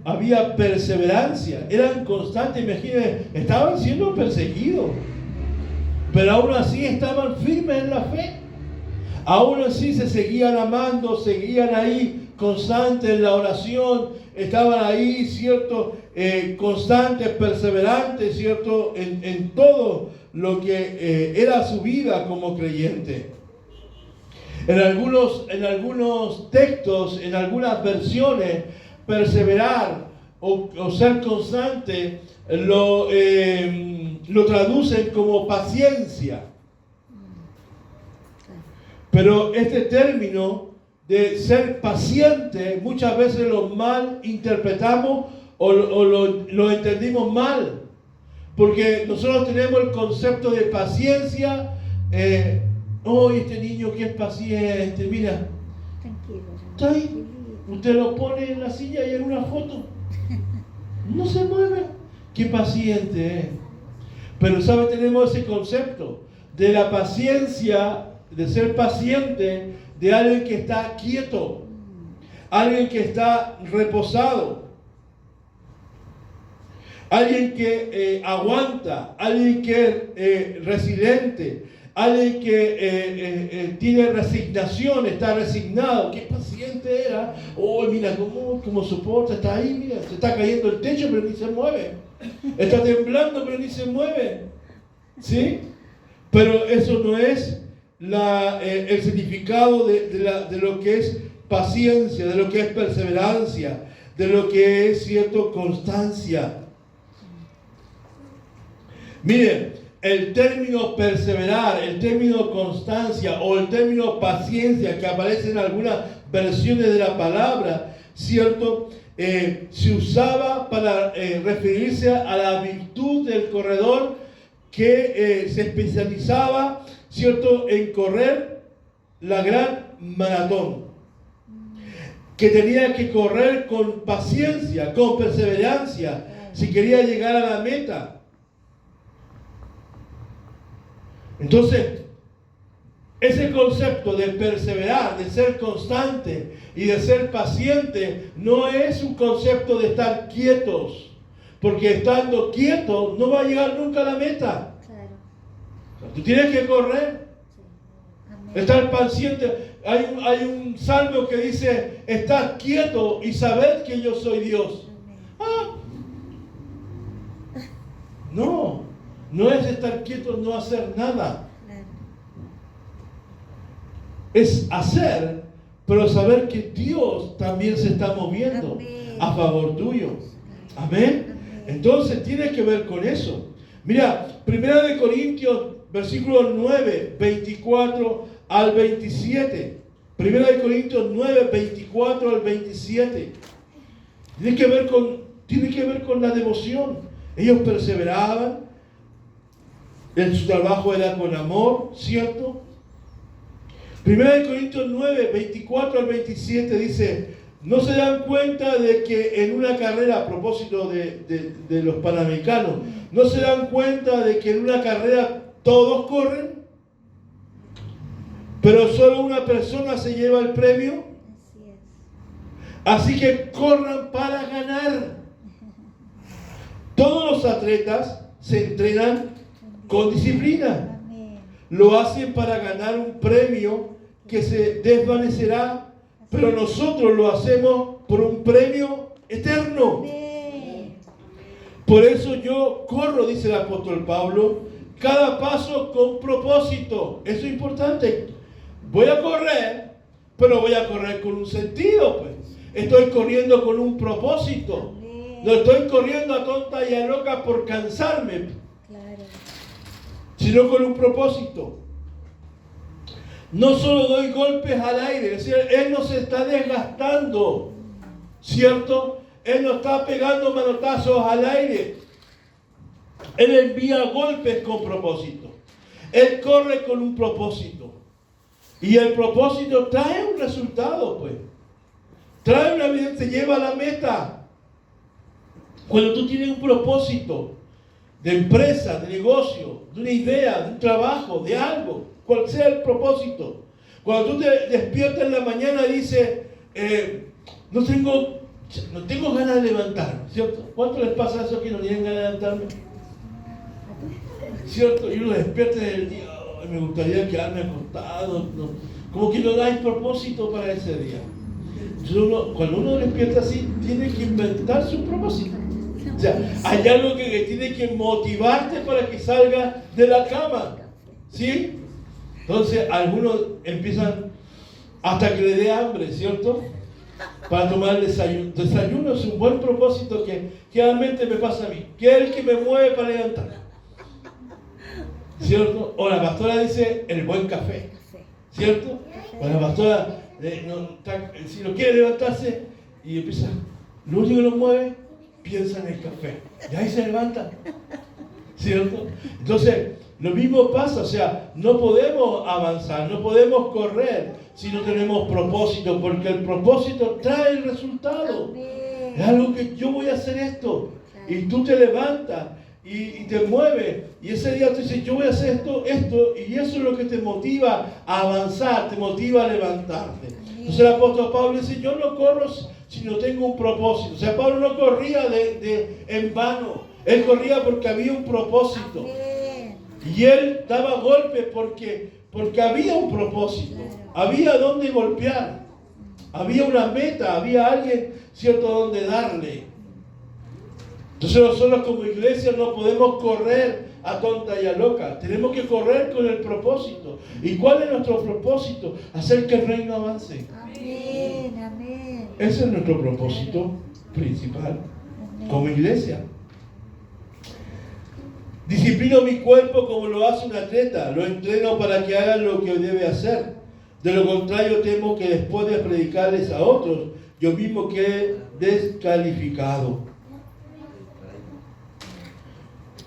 Había perseverancia, eran constantes. Imagínense, estaban siendo perseguidos, pero aún así estaban firmes en la fe. Aún así se seguían amando, seguían ahí constantes en la oración, estaban ahí, ¿cierto? Constantes, perseverantes, ¿cierto? En todo lo que era su vida como creyente. En algunos textos, en algunas versiones, perseverar o ser constante lo traducen como paciencia. Pero este término de ser paciente muchas veces lo mal interpretamos o lo entendimos mal. Porque nosotros tenemos el concepto de paciencia. Este niño que es paciente, mira, está ahí. Usted lo pone en la silla y en una foto. No se mueve. Qué paciente es. Pero, ¿sabe? Tenemos ese concepto de la paciencia, de ser paciente, de alguien que está quieto, alguien que está reposado, alguien que aguanta, alguien que es resiliente, alguien que tiene resignación, está resignado. Qué paciente era. Oh, mira cómo soporta, está ahí, mira, se está cayendo el techo pero ni se mueve, está temblando pero ni se mueve, ¿sí? Pero eso no es el significado de lo que es paciencia, de lo que es perseverancia, de lo que es, cierto, constancia. Miren, el término perseverar, el término constancia o el término paciencia que aparece en algunas versiones de la palabra, ¿cierto? Se usaba para referirse a la virtud del corredor que se especializaba, ¿cierto?, en correr la gran maratón, que tenía que correr con paciencia, con perseverancia, si quería llegar a la meta. Entonces, ese concepto de perseverar, de ser constante y de ser paciente, no es un concepto de estar quietos, porque estando quieto no va a llegar nunca a la meta. Claro. Tú tienes que correr, Sí. estar paciente. Hay un salmo que dice, estad quieto y sabed que yo soy Dios. Amén. No es estar quieto, no hacer nada. Claro. Es hacer, pero saber que Dios también se está moviendo Amén. a favor tuyo. Amén. Amén. Entonces tiene que ver con eso. Mira, 1 Corintios, versículo 9, 24 al 27. 1 Corintios 9, 24 al 27. Tiene que ver con la devoción. Ellos perseveraban. Su trabajo era con amor, ¿cierto? 1 Corintios 9, 24 al 27 dice, ¿no se dan cuenta de que en una carrera, a propósito de los panamericanos, no se dan cuenta de que en una carrera todos corren, pero solo una persona se lleva el premio? Así es. Así que corran para ganar. Todos los atletas se entrenan con disciplina. Amén. Lo hacen para ganar un premio que se desvanecerá, pero nosotros lo hacemos por un premio eterno. Amén. Por eso yo corro, dice el apóstol Pablo, cada paso con propósito. Eso es importante. Voy a correr, pero voy a correr con un sentido, pues. Estoy corriendo con un propósito. Amén. No estoy corriendo a tonta y a loca por cansarme, Claro. sino con un propósito. No solo doy golpes al aire, es decir, Él no se está desgastando, ¿cierto? Él no está pegando manotazos al aire. Él envía golpes con propósito. Él corre con un propósito. Y el propósito trae un resultado, pues. Trae una vida, te lleva a la meta. Cuando tú tienes un propósito de empresa, de negocio, de una idea, de un trabajo, de algo, cual sea el propósito. Cuando tú te despiertas en la mañana y dices, no tengo ganas de levantarme, ¿cierto? ¿Cuánto les pasa eso que no tienen ganas de levantarme? ¿Cierto? Y uno despierta en el día, "Ay, me gustaría quedarme acostado", no. Como que no dais propósito para ese día. Entonces cuando uno despierta así, tiene que inventarse un propósito. O sea, hay algo que tiene que motivarte para que salgas de la cama. ¿Sí? Entonces, algunos empiezan hasta que le dé hambre, ¿cierto? Para tomar el desayuno. Desayuno es un buen propósito que realmente me pasa a mí, que es el que me mueve para levantar. ¿Cierto? O la pastora dice el buen café. ¿Cierto? O la pastora, si no quiere levantarse y empieza, lo único que lo mueve, piensa en el café. Y ahí se levanta. ¿Cierto? Entonces, lo mismo pasa, o sea, no podemos avanzar, no podemos correr si no tenemos propósito, porque el propósito trae el resultado. Amén. Es algo que yo voy a hacer esto, y tú te levantas y te mueves, y ese día tú dices, yo voy a hacer esto, y eso es lo que te motiva a avanzar, te motiva a levantarte. Entonces el apóstol Pablo dice, yo no corro si no tengo un propósito. O sea, Pablo no corría en vano, él corría porque había un propósito. Amén. Y él daba golpes porque había un propósito, había donde golpear, había una meta, había alguien, ¿cierto?, donde darle. Entonces nosotros como iglesia no podemos correr a tonta y a loca, tenemos que correr con el propósito. ¿Y cuál es nuestro propósito? Hacer que el reino avance. Amén. Amén. Ese es nuestro propósito principal como iglesia. Disciplino mi cuerpo como lo hace un atleta, lo entreno para que haga lo que debe hacer. De lo contrario, temo que después de predicarles a otros, yo mismo quede descalificado.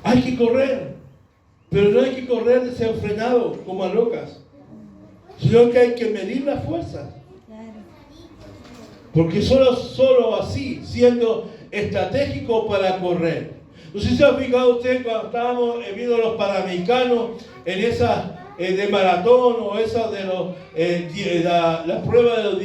Hay que correr, pero no hay que correr desenfrenado como a locas. sino que hay que medir las fuerzas. Claro. Porque solo así, siendo estratégico para correr. No sé si se ha fijado usted cuando estábamos viendo los panamericanos en esas de maratón o esas de la prueba de los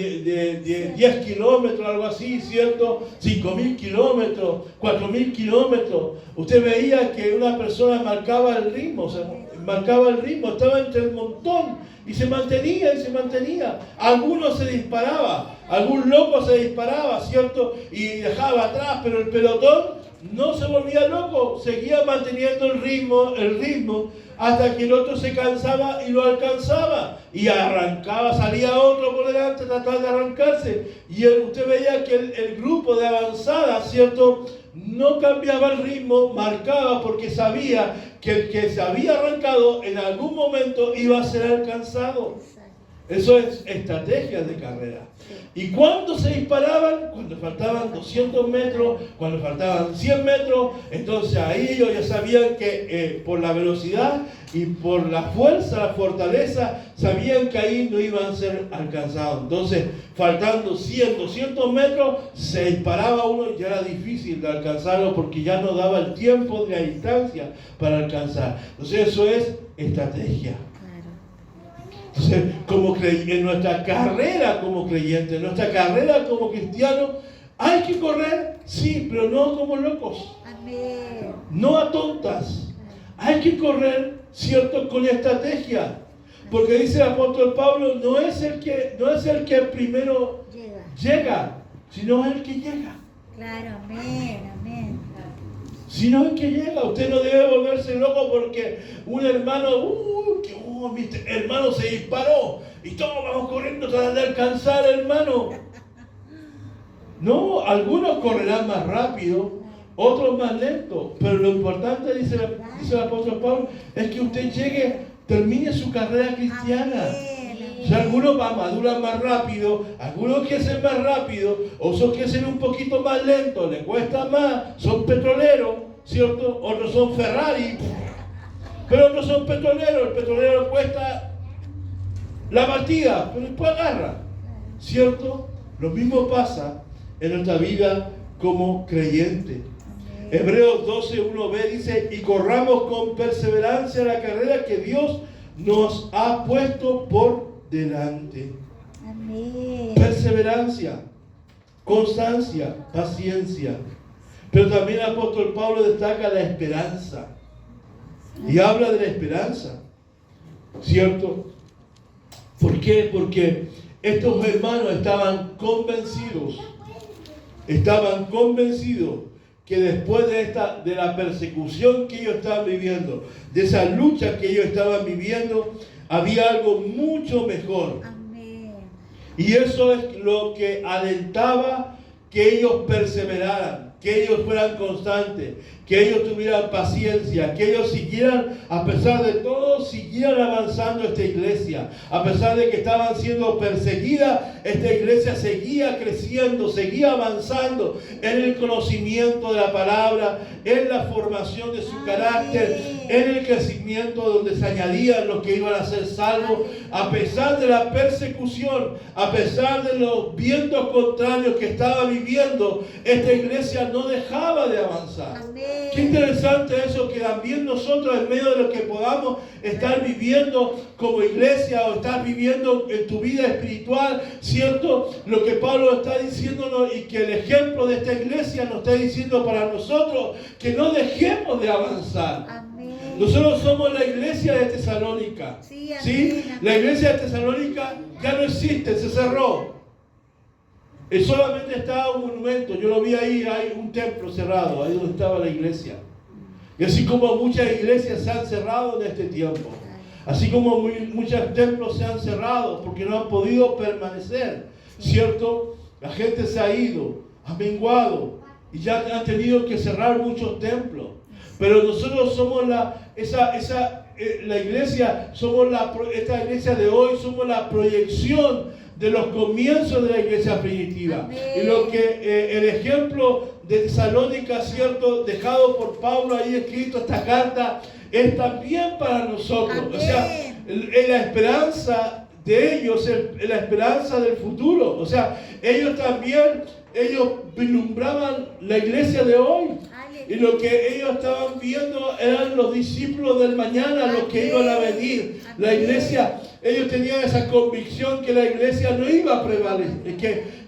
10 kilómetros, algo así, ¿cierto? 5.000 kilómetros, 4.000 kilómetros. Usted veía que una persona marcaba el ritmo, estaba entre el montón y se mantenía y se mantenía. Algunos se disparaba, algún loco se disparaba, ¿cierto? Y dejaba atrás, pero el pelotón no se volvía loco, seguía manteniendo el ritmo hasta que el otro se cansaba y lo alcanzaba y arrancaba, salía otro por delante, trataba de arrancarse y usted veía que el grupo de avanzada, ¿cierto?, no cambiaba el ritmo, marcaba porque sabía que el que se había arrancado en algún momento iba a ser alcanzado. Eso es estrategia de carrera. ¿Y cuándo se disparaban? Cuando faltaban 200 metros, cuando faltaban 100 metros. Entonces ahí ellos ya sabían que por la velocidad y por la fuerza, la fortaleza, sabían que ahí no iban a ser alcanzados. Entonces, faltando 100, 200 metros, se disparaba uno y ya era difícil de alcanzarlo porque ya no daba el tiempo de la distancia para alcanzar. Entonces eso es estrategia. Entonces, en nuestra carrera como creyente, en nuestra carrera como cristiano, hay que correr, sí, pero no como locos. Amén. No a tontas. Hay que correr, ¿cierto?, con estrategia. Porque dice el apóstol Pablo, no es el que primero llega, sino el que llega. Claro, amén, amén. Si no es que llega, usted no debe volverse loco porque un hermano, mi hermano se disparó y todos vamos corriendo tratando de alcanzar al hermano. No, algunos correrán más rápido, otros más lento, pero lo importante, dice el apóstol Pablo, es que usted termine su carrera cristiana. O sea, algunos maduran más rápido, algunos crecen más rápido, otros crecen un poquito más lento, les cuesta más, son petroleros, ¿cierto? Otros son Ferrari, pero otros son petroleros, el petrolero cuesta la partida, pero después agarra, ¿cierto? Lo mismo pasa en nuestra vida como creyente. Hebreos 12:1b dice, y corramos con perseverancia la carrera que Dios nos ha puesto por delante. Amén. Perseverancia, constancia, paciencia. Pero también el apóstol Pablo destaca la esperanza. Y habla de la esperanza, ¿cierto? ¿Por qué? Porque estos hermanos estaban convencidos que después de la persecución que ellos estaban viviendo, de esa lucha que ellos estaban viviendo, había algo mucho mejor. Amén. Y eso es lo que alentaba que ellos perseveraran, que ellos fueran constantes, que ellos tuvieran paciencia, que ellos siguieran, a pesar de todo, siguieran avanzando esta iglesia. A pesar de que estaban siendo perseguidas, esta iglesia seguía creciendo, seguía avanzando en el conocimiento de la palabra, en la formación de su carácter, en el crecimiento donde se añadían los que iban a ser salvos. A pesar de la persecución, a pesar de los vientos contrarios que estaba viviendo, esta iglesia no dejaba de avanzar. Amén. Qué interesante eso, que también nosotros, en medio de lo que podamos estar viviendo como iglesia o estar viviendo en tu vida espiritual, ¿cierto? Lo que Pablo está diciéndonos y que el ejemplo de esta iglesia nos está diciendo para nosotros, que no dejemos de avanzar. Amén. Nosotros somos la iglesia de Tesalónica. Sí, amén, ¿Sí? amén. La iglesia de Tesalónica ya no existe, se cerró. Solamente estaba un monumento, yo lo vi ahí, hay un templo cerrado, ahí donde estaba la iglesia. Y así como muchas iglesias se han cerrado en este tiempo, así como muchos templos se han cerrado porque no han podido permanecer, ¿cierto? La gente se ha ido, ha menguado y ya han tenido que cerrar muchos templos. Pero nosotros somos la iglesia, esta iglesia de hoy, somos la proyección de los comienzos de la iglesia primitiva. Amén. Y lo que el ejemplo de Tesalónica, ¿cierto?, dejado por Pablo ahí escrito esta carta, es también para nosotros. Amén. O sea, la esperanza de ellos la esperanza del futuro. O sea, ellos vislumbraban la iglesia de hoy. Y lo que ellos estaban viendo eran los discípulos del mañana, los que iban a venir. La iglesia, ellos tenían esa convicción que la iglesia no iba a prevalecer,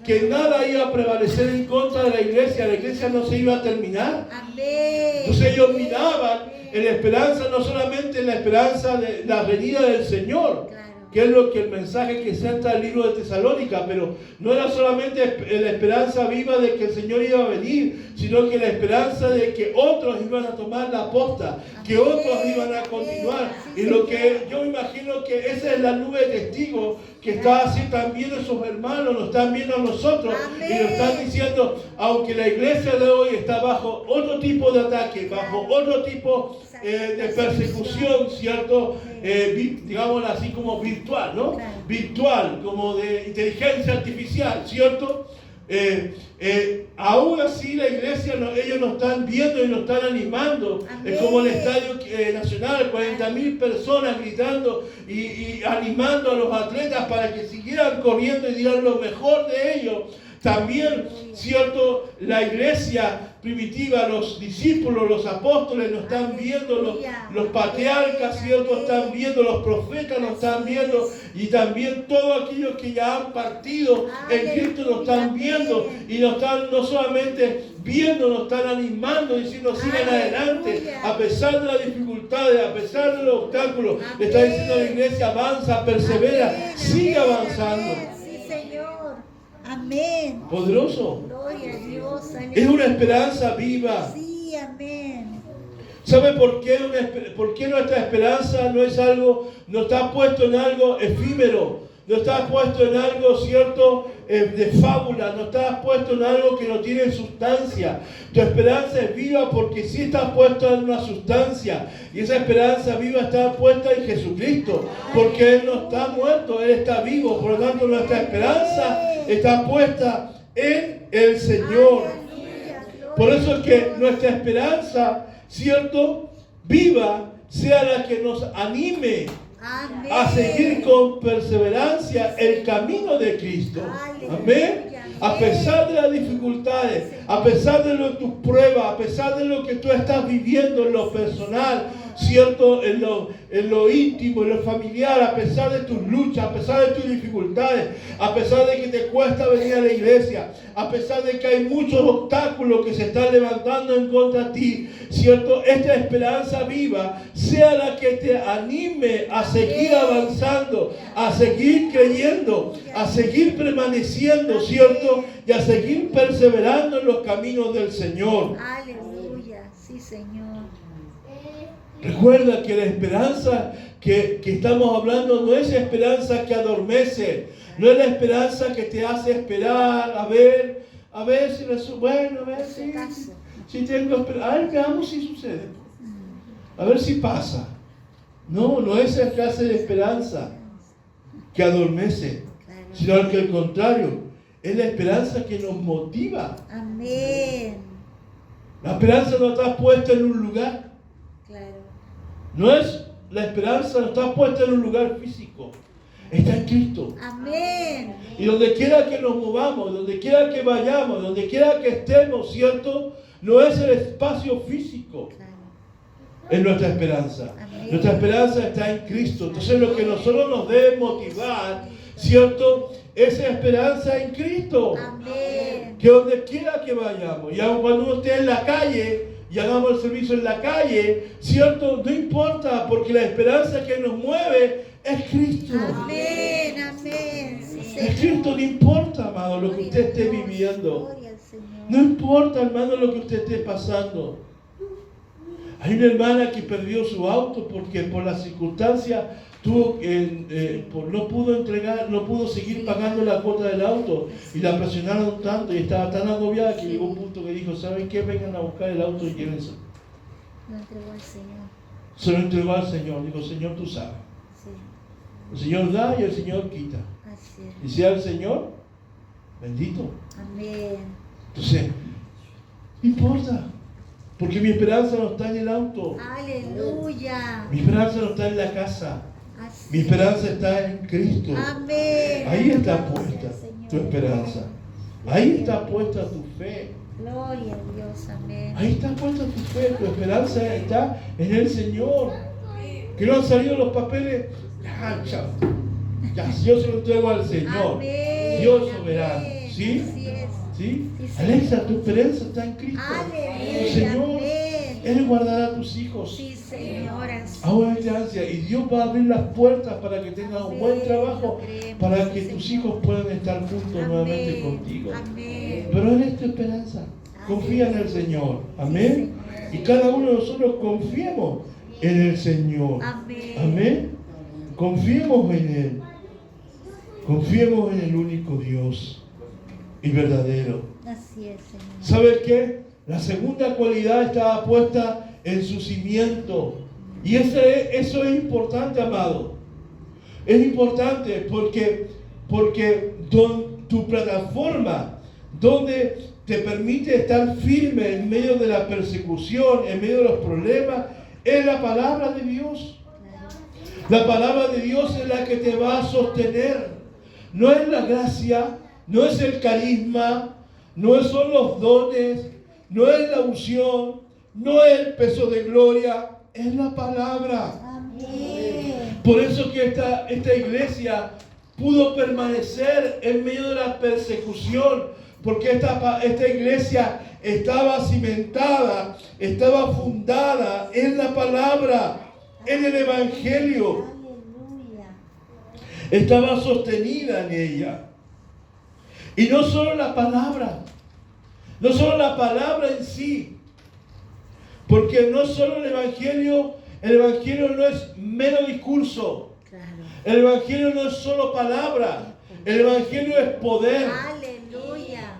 que nada iba a prevalecer en contra de la iglesia no se iba a terminar. Entonces ellos miraban en la esperanza, no solamente en la esperanza de la venida del Señor, que es lo que el mensaje que centra el libro de Tesalónica, pero no era solamente la esperanza viva de que el Señor iba a venir, sino que la esperanza de que otros iban a tomar la posta, que otros iban a continuar. Y lo que yo imagino que esa es la nube de testigos que está así también en sus hermanos, nos están viendo a nosotros y nos están diciendo, aunque la iglesia de hoy está bajo otro tipo de ataque, bajo otro tipo de persecución, ¿cierto? Digámoslo así como virtual, ¿no? Virtual, como de inteligencia artificial, ¿cierto? Aún así la iglesia, ellos nos están viendo y nos están animando. Es como el Estadio Nacional, 40.000 personas gritando y animando a los atletas para que siguieran corriendo y dieran lo mejor de ellos. También, ¿cierto? La iglesia primitiva, los discípulos, los apóstoles nos están viendo, los patriarcas, ¿cierto? Están viendo, los profetas nos están viendo, y también todos aquellos que ya han partido en Cristo nos están viendo, y nos están no solamente viendo, nos están animando, diciendo sigan adelante, a pesar de las dificultades, a pesar de los obstáculos. Le está diciendo a la iglesia, avanza, persevera, sigue avanzando. Amén. Poderoso. Gloria a Dios. Es una esperanza viva. Sí, amén. ¿Sabe por qué nuestra esperanza no es algo, no está puesto en algo efímero? No está puesto en algo, ¿cierto? De fábula, no está puesto en algo que no tiene sustancia. Tu esperanza es viva porque sí está puesta en una sustancia. Y esa esperanza viva está puesta en Jesucristo. Porque Él no está muerto, Él está vivo. Por lo tanto, nuestra esperanza está puesta en el Señor. Por eso es que nuestra esperanza, ¿cierto? Viva, sea la que nos anime a seguir con perseverancia el camino de Cristo. Amén. A pesar de las dificultades, a pesar de tus pruebas, a pesar de lo que tú estás viviendo en lo personal, ¿cierto? En lo íntimo, en lo familiar, a pesar de tus luchas, a pesar de tus dificultades, a pesar de que te cuesta venir a la iglesia, a pesar de que hay muchos obstáculos que se están levantando en contra de ti, ¿cierto? Esta esperanza viva sea la que te anime a seguir avanzando, a seguir creyendo, a seguir permaneciendo, ¿cierto? Y a seguir perseverando en los caminos del Señor. Aleluya, sí, Señor. Recuerda que la esperanza que estamos hablando no es esperanza que adormece, no es la esperanza que te hace esperar, a ver si bueno, a ver si tengo esperanza, a ver, veamos si sucede, a ver si pasa. No es esa clase de esperanza que adormece, sino que al contrario, es la esperanza que nos motiva. Amén. La esperanza no está puesta en un lugar. No es la esperanza, no está puesta en un lugar físico, está en Cristo. Amén. Y donde quiera que nos movamos, donde quiera que vayamos, donde quiera que estemos, ¿cierto? No es el espacio físico, es nuestra esperanza. Amén. Nuestra esperanza está en Cristo. Entonces lo que nosotros nos debe motivar, ¿cierto? Esa esperanza en Cristo. Amén. Que donde quiera que vayamos, y aun cuando uno esté en la calle, y hagamos el servicio en la calle, ¿cierto? No importa, porque la esperanza que nos mueve es Cristo. Amén, amén. Sí, es Cristo, no importa, amado, lo que usted esté viviendo. No importa, hermano, lo que usted esté pasando. Hay una hermana que perdió su auto porque por las circunstancias no pudo seguir pagando la cuota del auto y la presionaron tanto y estaba tan agobiada que llegó un punto que dijo, ¿saben qué? Vengan a buscar el auto y llévense. Lo entregó al Señor. Se lo entregó al Señor. Dijo, Señor, tú sabes. Sí. El Señor da y el Señor quita. Así es. Y sea el Señor bendito. Amén. Entonces, no importa. Porque mi esperanza no está en el auto. Aleluya. Mi esperanza no está en la casa. Así Mi esperanza está en Cristo. Amén. Ahí está Gracias, puesta Señor. tu esperanza. Ahí está puesta tu fe. Gloria a Dios, amén. Ahí está puesta tu fe. Tu esperanza está en el Señor. Que no han salido los papeles. Ya, yo se lo entrego al Señor. Amén. Dios soberano. Amén. ¿Sí? Así es. ¿Sí? Sí, Señor. Alexa, tu esperanza está en Cristo. Aleluya. El Señor, Amén. Él guardará a tus hijos. Sí, señoras. Ahora hay ansia y Dios va a abrir las puertas para que tengas un buen trabajo, para que tus hijos puedan estar juntos nuevamente contigo. Amén. Pero Él es tu esperanza. Confía en el Señor. Amén. Y cada uno de nosotros confiemos en el Señor. Amén. Amén. Confiemos en Él. Confiemos en el único Dios y verdadero. Así es, Señor. ¿Sabes qué? La segunda cualidad estaba puesta en su cimiento. Y eso es importante, amado. Es importante porque tu plataforma, donde te permite estar firme en medio de la persecución, en medio de los problemas, es la palabra de Dios. La palabra de Dios es la que te va a sostener. No es la gracia, no es el carisma, no son los dones, no es la unción, no es el peso de gloria, es la palabra. Amén. Por eso que esta iglesia pudo permanecer en medio de la persecución, porque esta iglesia estaba cimentada, estaba fundada en la palabra, en el Evangelio. Aleluya. Estaba sostenida en ella. Y no solo la palabra en sí, porque no solo el Evangelio no es mero discurso, Claro. el Evangelio no es solo palabra, el Evangelio es poder. Aleluya.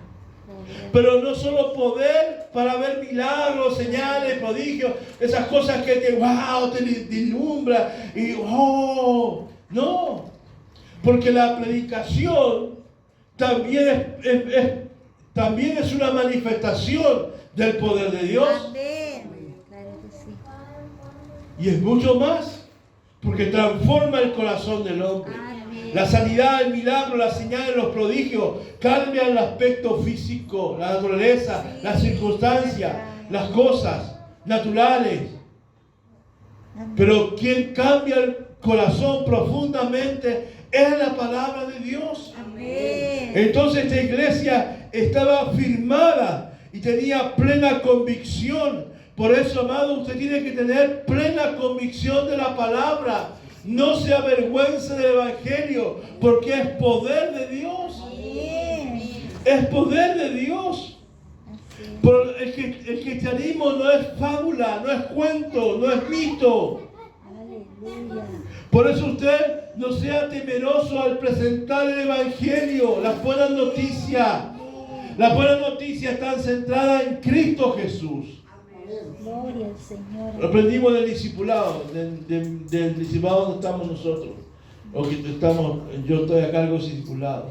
Pero no solo poder para ver milagros, señales, prodigios, esas cosas que te deslumbra y no, porque la predicación también es una manifestación del poder de Dios. Amén. Claro que sí. Y es mucho más, porque transforma el corazón del hombre. Amén. La sanidad, el milagro, las señales, los prodigios cambian el aspecto físico, la naturaleza, las circunstancias, las cosas naturales. Amén. Pero quien cambia el corazón profundamente es la palabra de Dios. Amén. Entonces esta iglesia estaba firmada y tenía plena convicción. Por eso, amado, usted tiene que tener plena convicción de la palabra. No se avergüence del Evangelio, porque es poder de Dios. Amén. Es poder de Dios. Así es. Pero el cristianismo no es fábula, no es cuento, no es mito. Aleluya. Por eso usted no sea temeroso al presentar el Evangelio, las buenas noticias. Las buenas noticias están centradas en Cristo Jesús. Gloria al Señor. Lo aprendimos del discipulado, del discipulado donde estamos nosotros. Yo estoy a cargo del discipulado.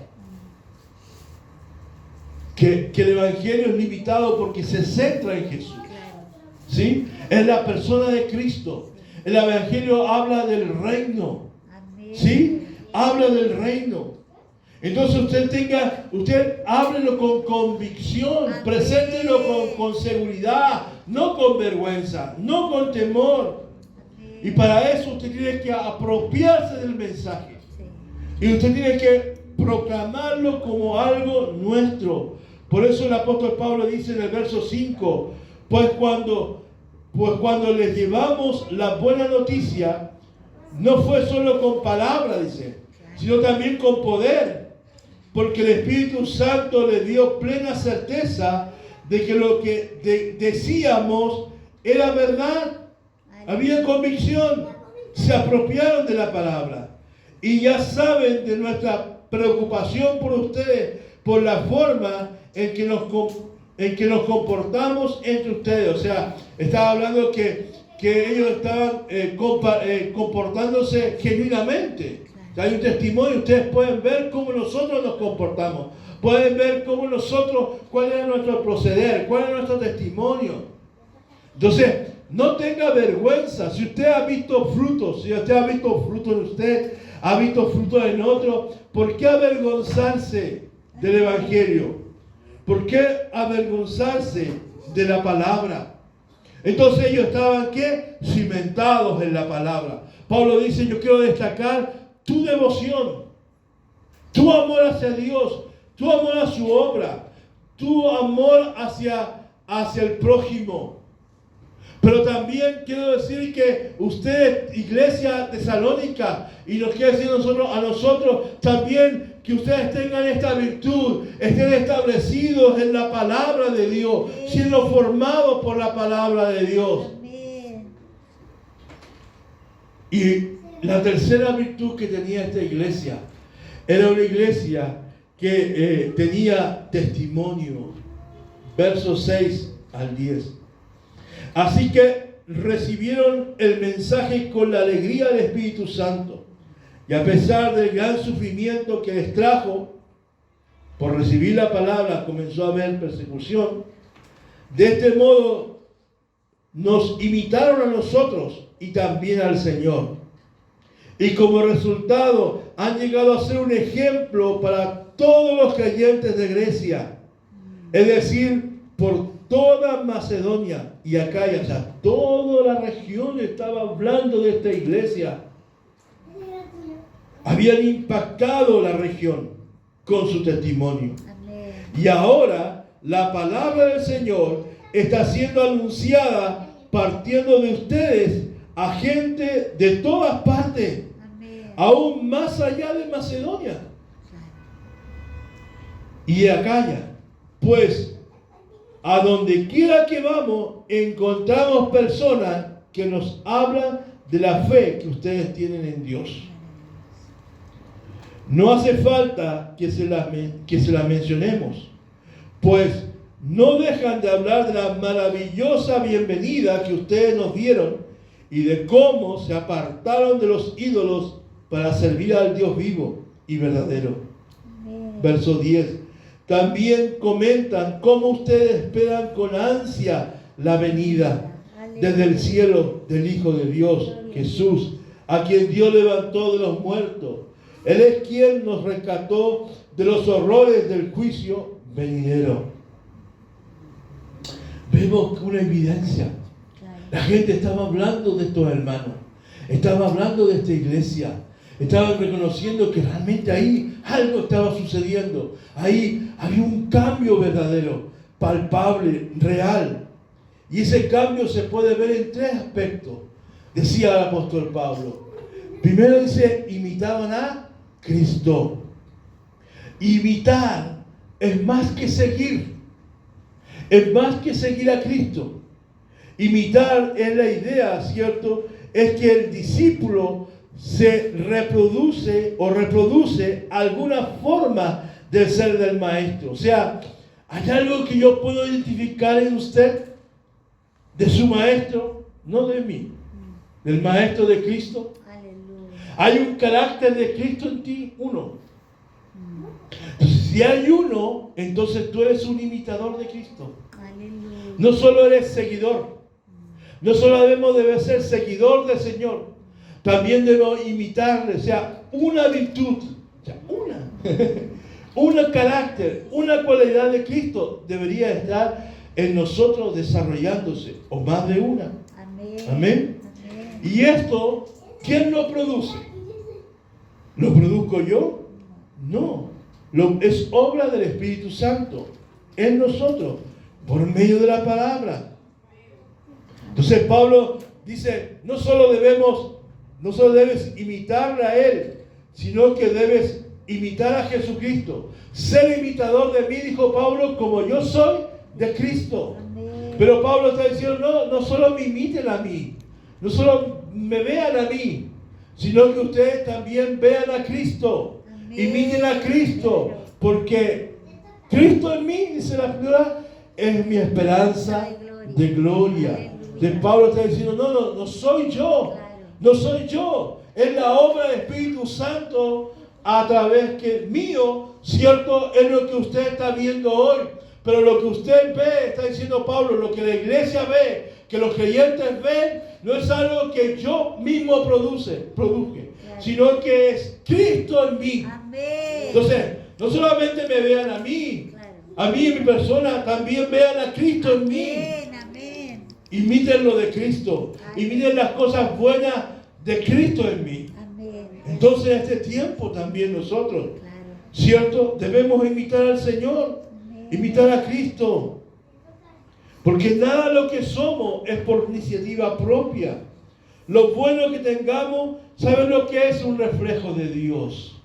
Que el Evangelio es limitado porque se centra en Jesús. Claro. ¿Sí? Es la persona de Cristo. El Evangelio habla del reino. Amén. ¿Sí? Habla del reino. Entonces usted háblelo con convicción, Amén. preséntelo con seguridad, no con vergüenza, no con temor. Amén. Y para eso usted tiene que apropiarse del mensaje. Sí. Y usted tiene que proclamarlo como algo nuestro. Por eso el apóstol Pablo dice en el verso 5, pues cuando les llevamos la buena noticia, no fue solo con palabras, dice, sino también con poder, porque el Espíritu Santo le dio plena certeza de que lo que decíamos era verdad. Había convicción, se apropiaron de la palabra y ya saben de nuestra preocupación por ustedes, por la forma en que nos comportamos entre ustedes. O sea, estaba hablando que ellos estaban comportándose genuinamente. Hay un testimonio, ustedes pueden ver cómo nosotros nos comportamos. Pueden ver cuál es nuestro proceder, cuál es nuestro testimonio. Entonces, no tenga vergüenza. Si usted ha visto frutos, si usted ha visto frutos en usted, ha visto frutos en otro, ¿por qué avergonzarse del Evangelio? ¿Por qué avergonzarse de la palabra? Entonces ellos estaban, ¿qué? Cimentados en la palabra. Pablo dice, yo quiero destacar tu devoción, tu amor hacia Dios, tu amor a su obra, tu amor hacia el prójimo. Pero también quiero decir que usted, iglesia tesalónica, y nos quiere decir a nosotros también que ustedes tengan esta virtud, estén establecidos en la palabra de Dios, siendo formados por la palabra de Dios. Y la tercera virtud que tenía esta iglesia era una iglesia que tenía testimonio. Versos 6 al 10. Así que recibieron el mensaje con la alegría del Espíritu Santo. Y a pesar del gran sufrimiento que les trajo, por recibir la palabra comenzó a haber persecución. De este modo nos imitaron a nosotros y también al Señor. Y como resultado han llegado a ser un ejemplo para todos los creyentes de Grecia. Es decir, por toda Macedonia y Acaya, o sea, toda la región estaba hablando de esta iglesia. Habían impactado la región con su testimonio. Amén. Y ahora la palabra del Señor está siendo anunciada partiendo de ustedes a gente de todas partes. Amén. Aún más allá de Macedonia y de Acaya. Pues a donde quiera que vamos, encontramos personas que nos hablan de la fe que ustedes tienen en Dios. No hace falta que se la mencionemos, pues no dejan de hablar de la maravillosa bienvenida que ustedes nos dieron y de cómo se apartaron de los ídolos para servir al Dios vivo y verdadero. Verso 10. También comentan cómo ustedes esperan con ansia la venida desde el cielo del Hijo de Dios, Jesús, a quien Dios levantó de los muertos. Él es quien nos rescató de los horrores del juicio venidero. Vemos una evidencia. La gente estaba hablando de estos hermanos, estaba hablando de esta iglesia. Estaban reconociendo que realmente ahí algo estaba sucediendo. Ahí había un cambio verdadero, palpable, real. Y ese cambio se puede ver en tres aspectos, decía el apóstol Pablo. Primero dice, imitaban a Cristo. Imitar es más que seguir. Es más que seguir a Cristo. Imitar es la idea, ¿cierto? Es que el discípulo se reproduce alguna forma del ser del maestro. O sea, ¿hay algo que yo puedo identificar en usted de su maestro? No de mí, del maestro de Cristo. Aleluya. ¿Hay un carácter de Cristo en ti? Uno. Entonces, si hay uno, entonces tú eres un imitador de Cristo. Aleluya. No solo eres seguidor. No solo debemos de ser seguidor del Señor, también debemos imitarle, o sea, una virtud, o sea, un carácter, una cualidad de Cristo debería estar en nosotros desarrollándose, o más de una. Amén. Amén. Amén. Y esto, ¿quién lo produce? ¿Lo produzco yo? No. Es obra del Espíritu Santo en nosotros, por medio de la palabra. Entonces Pablo dice, no solo debes imitarle a Él, sino que debes imitar a Jesucristo. Ser imitador de mí, dijo Pablo, como yo soy de Cristo. Amén. Pero Pablo está diciendo, no solo me imiten a mí, no solo me vean a mí, sino que ustedes también vean a Cristo. Amén. Imiten a Cristo, porque Cristo en mí, dice la Escritura, es mi esperanza de gloria. De Pablo está diciendo, no soy yo, no soy yo, es la obra del Espíritu Santo a través que mío, cierto, es lo que usted está viendo hoy. Pero lo que usted ve, está diciendo Pablo, lo que la iglesia ve, que los creyentes ven, no es algo que yo mismo produje, sino que es Cristo en mí. Amén. Entonces, no solamente me vean a mí, a mí en mi persona, también vean a Cristo en mí. Amén. Imiten lo de Cristo, imiten las cosas buenas de Cristo en mí. Amén. Entonces, en este tiempo también nosotros, Claro. ¿cierto? Debemos imitar al Señor, imitar a Cristo. Porque nada de lo que somos es por iniciativa propia. Lo bueno que tengamos, ¿saben lo que es? Un reflejo de Dios.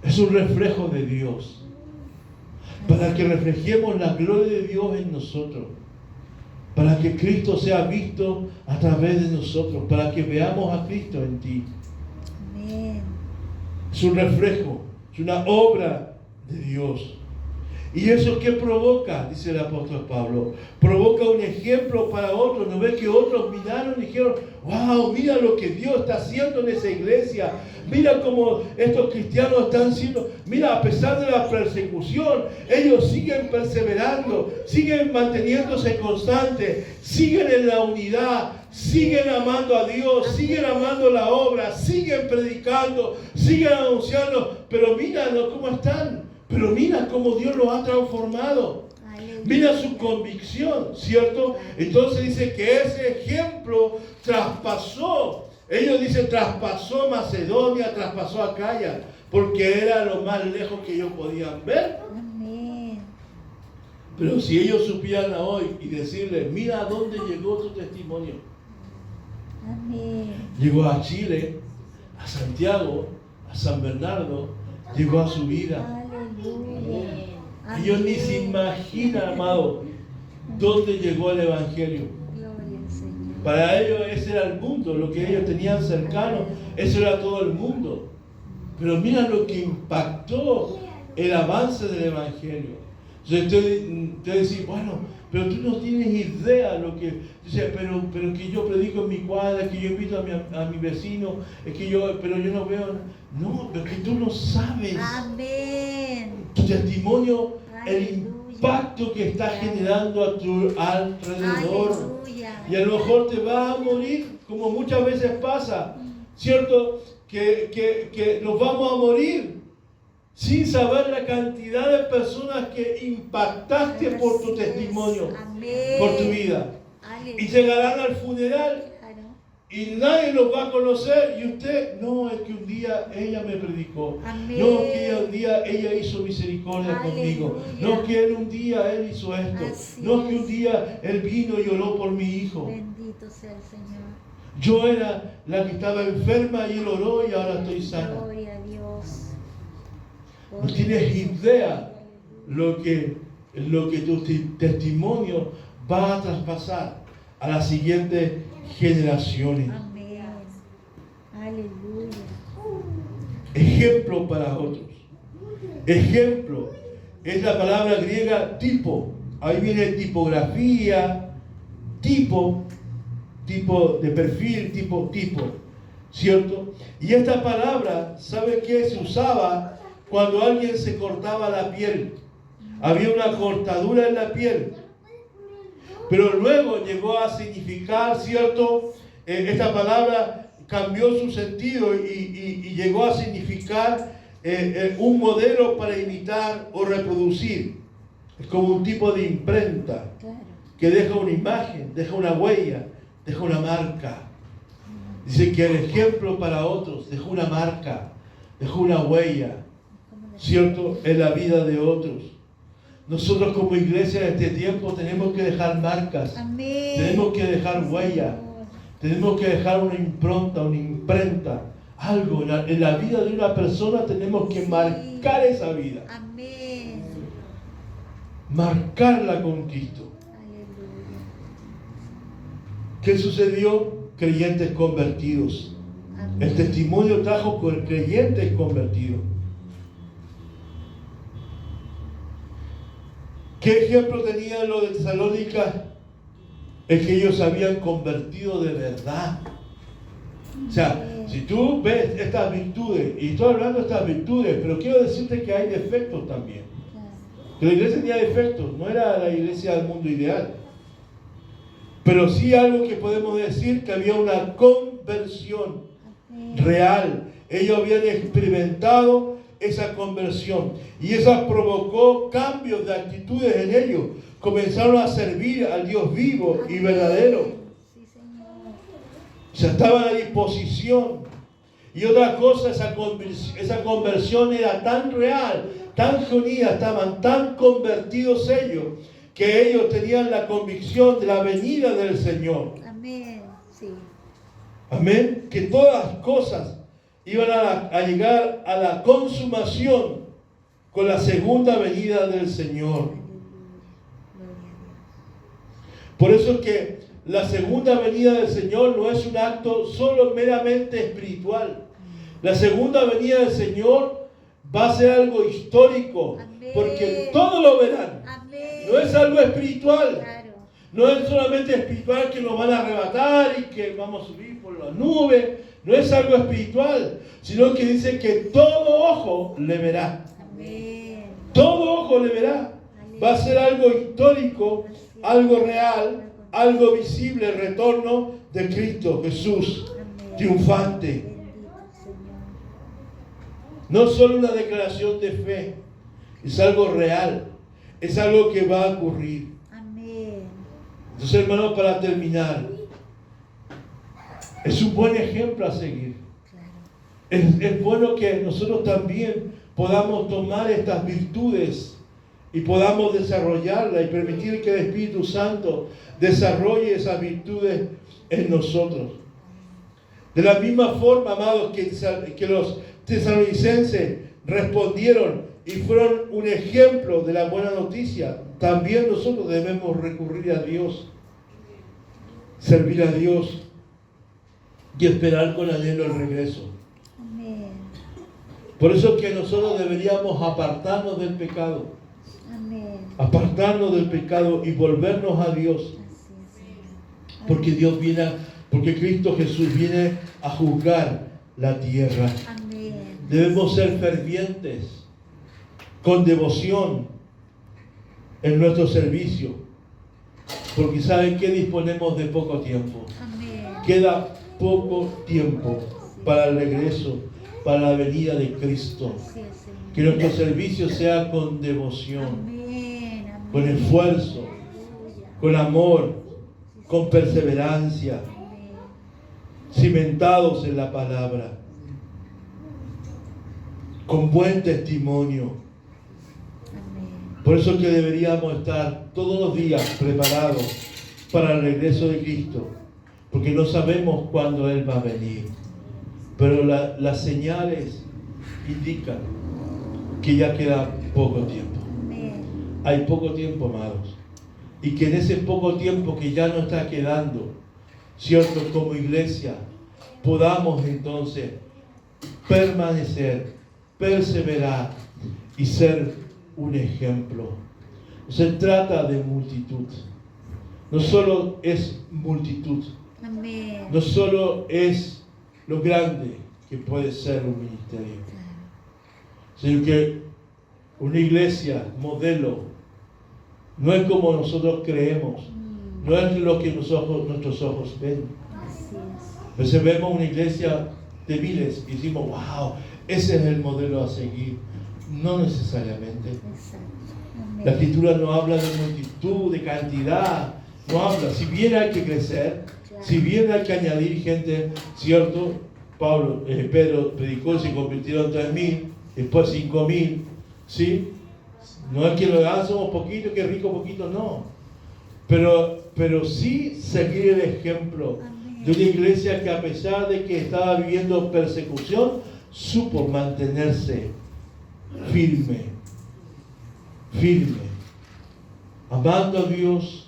Es un reflejo de Dios. Para que reflejemos la gloria de Dios en nosotros. Para que Cristo sea visto a través de nosotros. Para que veamos a Cristo en ti. Amén. Es un reflejo. Es una obra de Dios. ¿Y eso qué provoca? Dice el apóstol Pablo. Provoca un ejemplo para otros. ¿No ve que otros miraron y dijeron, wow, mira lo que Dios está haciendo en esa iglesia? Mira cómo estos cristianos están siendo, mira, a pesar de la persecución, ellos siguen perseverando, siguen manteniéndose constantes, siguen en la unidad, siguen amando a Dios, siguen amando la obra, siguen predicando, siguen anunciando, pero mira cómo están. Pero mira cómo Dios los ha transformado. Mira su convicción, ¿cierto? Entonces dice que ese ejemplo traspasó. Ellos dicen traspasó Macedonia, traspasó Acaya, porque era lo más lejos que ellos podían ver. Amén. Pero si ellos supieran hoy y decirle, mira a dónde llegó tu testimonio. Amén. Llegó a Chile, a Santiago, a San Bernardo, llegó a su vida. Aleluya. Ellos ni se imaginan, amado, dónde llegó el Evangelio. Gloria al Señor. Para ellos ese era el mundo, lo que ellos tenían cercano, eso era todo el mundo. Pero mira lo que impactó el avance del Evangelio. Entonces usted dice, bueno, pero tú no tienes idea lo que... Dice, pero que yo predico en mi cuadra, que yo invito a mi vecino, es que pero yo no veo... No, pero que tú no sabes. Amén. Tu testimonio, el Aleluya. impacto que está generando a tu alrededor. Aleluya. Y a lo mejor te vas a morir, como muchas veces pasa, ¿cierto? Que nos vamos a morir sin saber la cantidad de personas que impactaste por tu testimonio, Amén. por tu vida. Aleluya. Y llegarán al funeral Claro. y nadie los va a conocer. Y usted, no, es que un día ella me predicó. Amén. No, es que un día ella hizo misericordia conmigo. Aleluya. No, es que un día él hizo esto. Así No, es que es. un día él vino y oró por mi hijo. Bendito sea el Señor. Yo era la que estaba enferma y él oró y ahora estoy sana. Gloria a Dios. No tienes idea lo que tu testimonio va a traspasar a las siguientes generaciones. Amén. Aleluya. Ejemplo para otros. Ejemplo es la palabra griega tipo. Ahí viene tipografía, tipo de perfil, tipo, ¿cierto? Y esta palabra, ¿sabe qué? Se usaba cuando alguien se cortaba la piel. Había una cortadura en la piel. Pero luego llegó a significar, ¿cierto? Esta palabra cambió su sentido y llegó a significar un modelo para imitar o reproducir. Es como un tipo de imprenta Claro. que deja una imagen, deja una huella, deja una marca. Dice que el ejemplo para otros dejó una marca, dejó una huella, ¿cierto? En la vida de otros. Nosotros como iglesia en este tiempo tenemos que dejar marcas, Amén. tenemos que dejar huella, tenemos que dejar una impronta, una imprenta, algo en la vida de una persona. Tenemos que marcar esa vida, Amén. marcarla con Cristo. Aleluya. ¿Qué sucedió? Creyentes convertidos. El Amén. testimonio trajo con creyentes convertidos. ¿Qué ejemplo tenían los de Tesalónica? Es que ellos se habían convertido de verdad. O sea, si tú ves estas virtudes, y estoy hablando de estas virtudes, pero quiero decirte que hay defectos también. Claro. Que la iglesia tenía defectos, no era la iglesia del mundo ideal. Pero sí algo que podemos decir, que había una conversión real. Ellos habían experimentado esa conversión y esa provocó cambios de actitudes en ellos. Comenzaron a servir al Dios vivo y verdadero. O sea, estaban a disposición. Y otra cosa, esa conversión era tan real, tan unida, estaban tan convertidos ellos, que ellos tenían la convicción de la venida del Señor. Amén. Sí. Amén. Que todas las cosas iban a llegar a la consumación con la segunda venida del Señor. Por eso es que la segunda venida del Señor no es un acto solo meramente espiritual. La segunda venida del Señor va a ser algo histórico. Amén. Porque todos lo verán. Amén. No es algo espiritual. Claro. No es solamente espiritual que nos van a arrebatar y que vamos a subir por las nubes. No es algo espiritual, sino que dice que todo ojo le verá. Amén. Todo ojo le verá. Amén. Va a ser algo histórico, algo real, algo visible, el retorno de Cristo Jesús. Amén. Triunfante. No solo una declaración de fe, es algo real, es algo que va a ocurrir. Amén. Entonces, hermanos, para terminar, es un buen ejemplo a seguir. Claro. Es bueno que nosotros también podamos tomar estas virtudes y podamos desarrollarlas y permitir que el Espíritu Santo desarrolle esas virtudes en nosotros. De la misma forma, amados, que los tesalonicenses respondieron y fueron un ejemplo de la buena noticia, también nosotros debemos recurrir a Dios, servir a Dios y esperar con anhelo el regreso. Amén. Por eso es que nosotros deberíamos apartarnos del pecado. Amén. Apartarnos del pecado y volvernos a Dios. Porque porque Cristo Jesús viene a juzgar la tierra. Amén. Debemos ser fervientes, con devoción en nuestro servicio. Porque ¿saben qué? Disponemos de poco tiempo. Amén. Queda poco tiempo para el regreso, para la venida de Cristo. Que nuestro servicio sea con devoción, amén, amén, con esfuerzo, con amor, con perseverancia, amén, cimentados en la palabra, con buen testimonio. Amén. Por eso es que deberíamos estar todos los días preparados para el regreso de Cristo, porque no sabemos cuándo Él va a venir, pero las señales indican que ya queda poco tiempo. Amén. Hay poco tiempo, amados, y que en ese poco tiempo que ya nos está quedando, cierto, como iglesia, podamos entonces permanecer, perseverar y ser un ejemplo. No se trata de multitud, no solo es multitud. Amén. No solo es lo grande que puede ser un ministerio, sino que una iglesia modelo no es como nosotros creemos, no es lo que nuestros ojos ven. A veces vemos una iglesia de miles y decimos, wow, ese es el modelo a seguir. No necesariamente. La Escritura no habla de multitud, de cantidad, no habla. Si bien hay que crecer, si bien hay que añadir gente, ¿cierto? Pedro predicó y se convirtieron 3,000, después 5,000, ¿sí? No es que lo hagan, somos poquitos, que rico poquito, no. Pero sí seguir el ejemplo de una iglesia que a pesar de que estaba viviendo persecución, supo mantenerse firme, amando a Dios,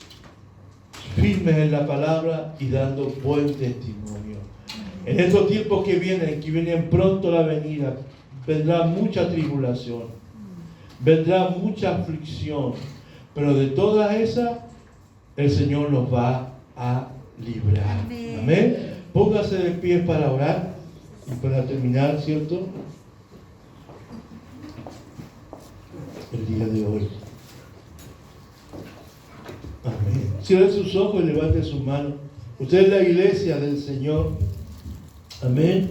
firmes en la palabra y dando buen testimonio. En estos tiempos que vienen pronto la venida, vendrá mucha tribulación, vendrá mucha aflicción, pero de todas esas el Señor nos va a librar. Amén. Amén. Póngase de pie para orar y para terminar, ¿cierto? El día de hoy. Cierre sus ojos y levante sus manos. Usted es la iglesia del Señor. Amén.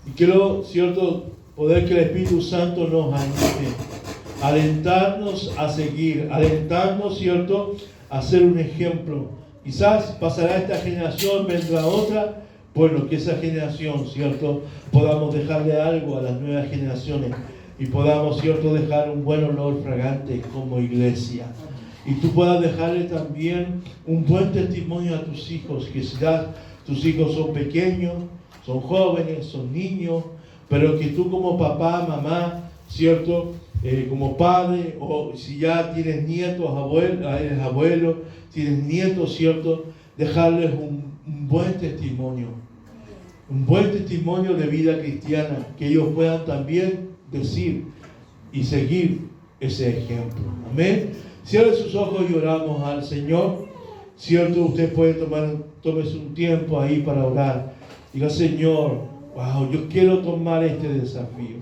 Y quiero, cierto, poder que el Espíritu Santo nos anime, alentarnos a seguir, alentarnos, cierto, a ser un ejemplo. Quizás pasará esta generación, vendrá otra. Bueno, que esa generación, cierto, podamos dejarle algo a las nuevas generaciones y podamos, cierto, dejar un buen olor fragante como iglesia. Y tú puedas dejarle también un buen testimonio a tus hijos, que si tus hijos son pequeños, son jóvenes, son niños, pero que tú como papá, mamá, cierto, como padre, o si ya tienes nietos, eres abuelo, tienes nietos, cierto, dejarles un buen testimonio de vida cristiana, que ellos puedan también decir y seguir ese ejemplo. Amén. Cierre sus ojos y oramos al Señor. Cierto, usted puede tómese un tiempo ahí para orar. Diga, Señor, wow, yo quiero tomar este desafío.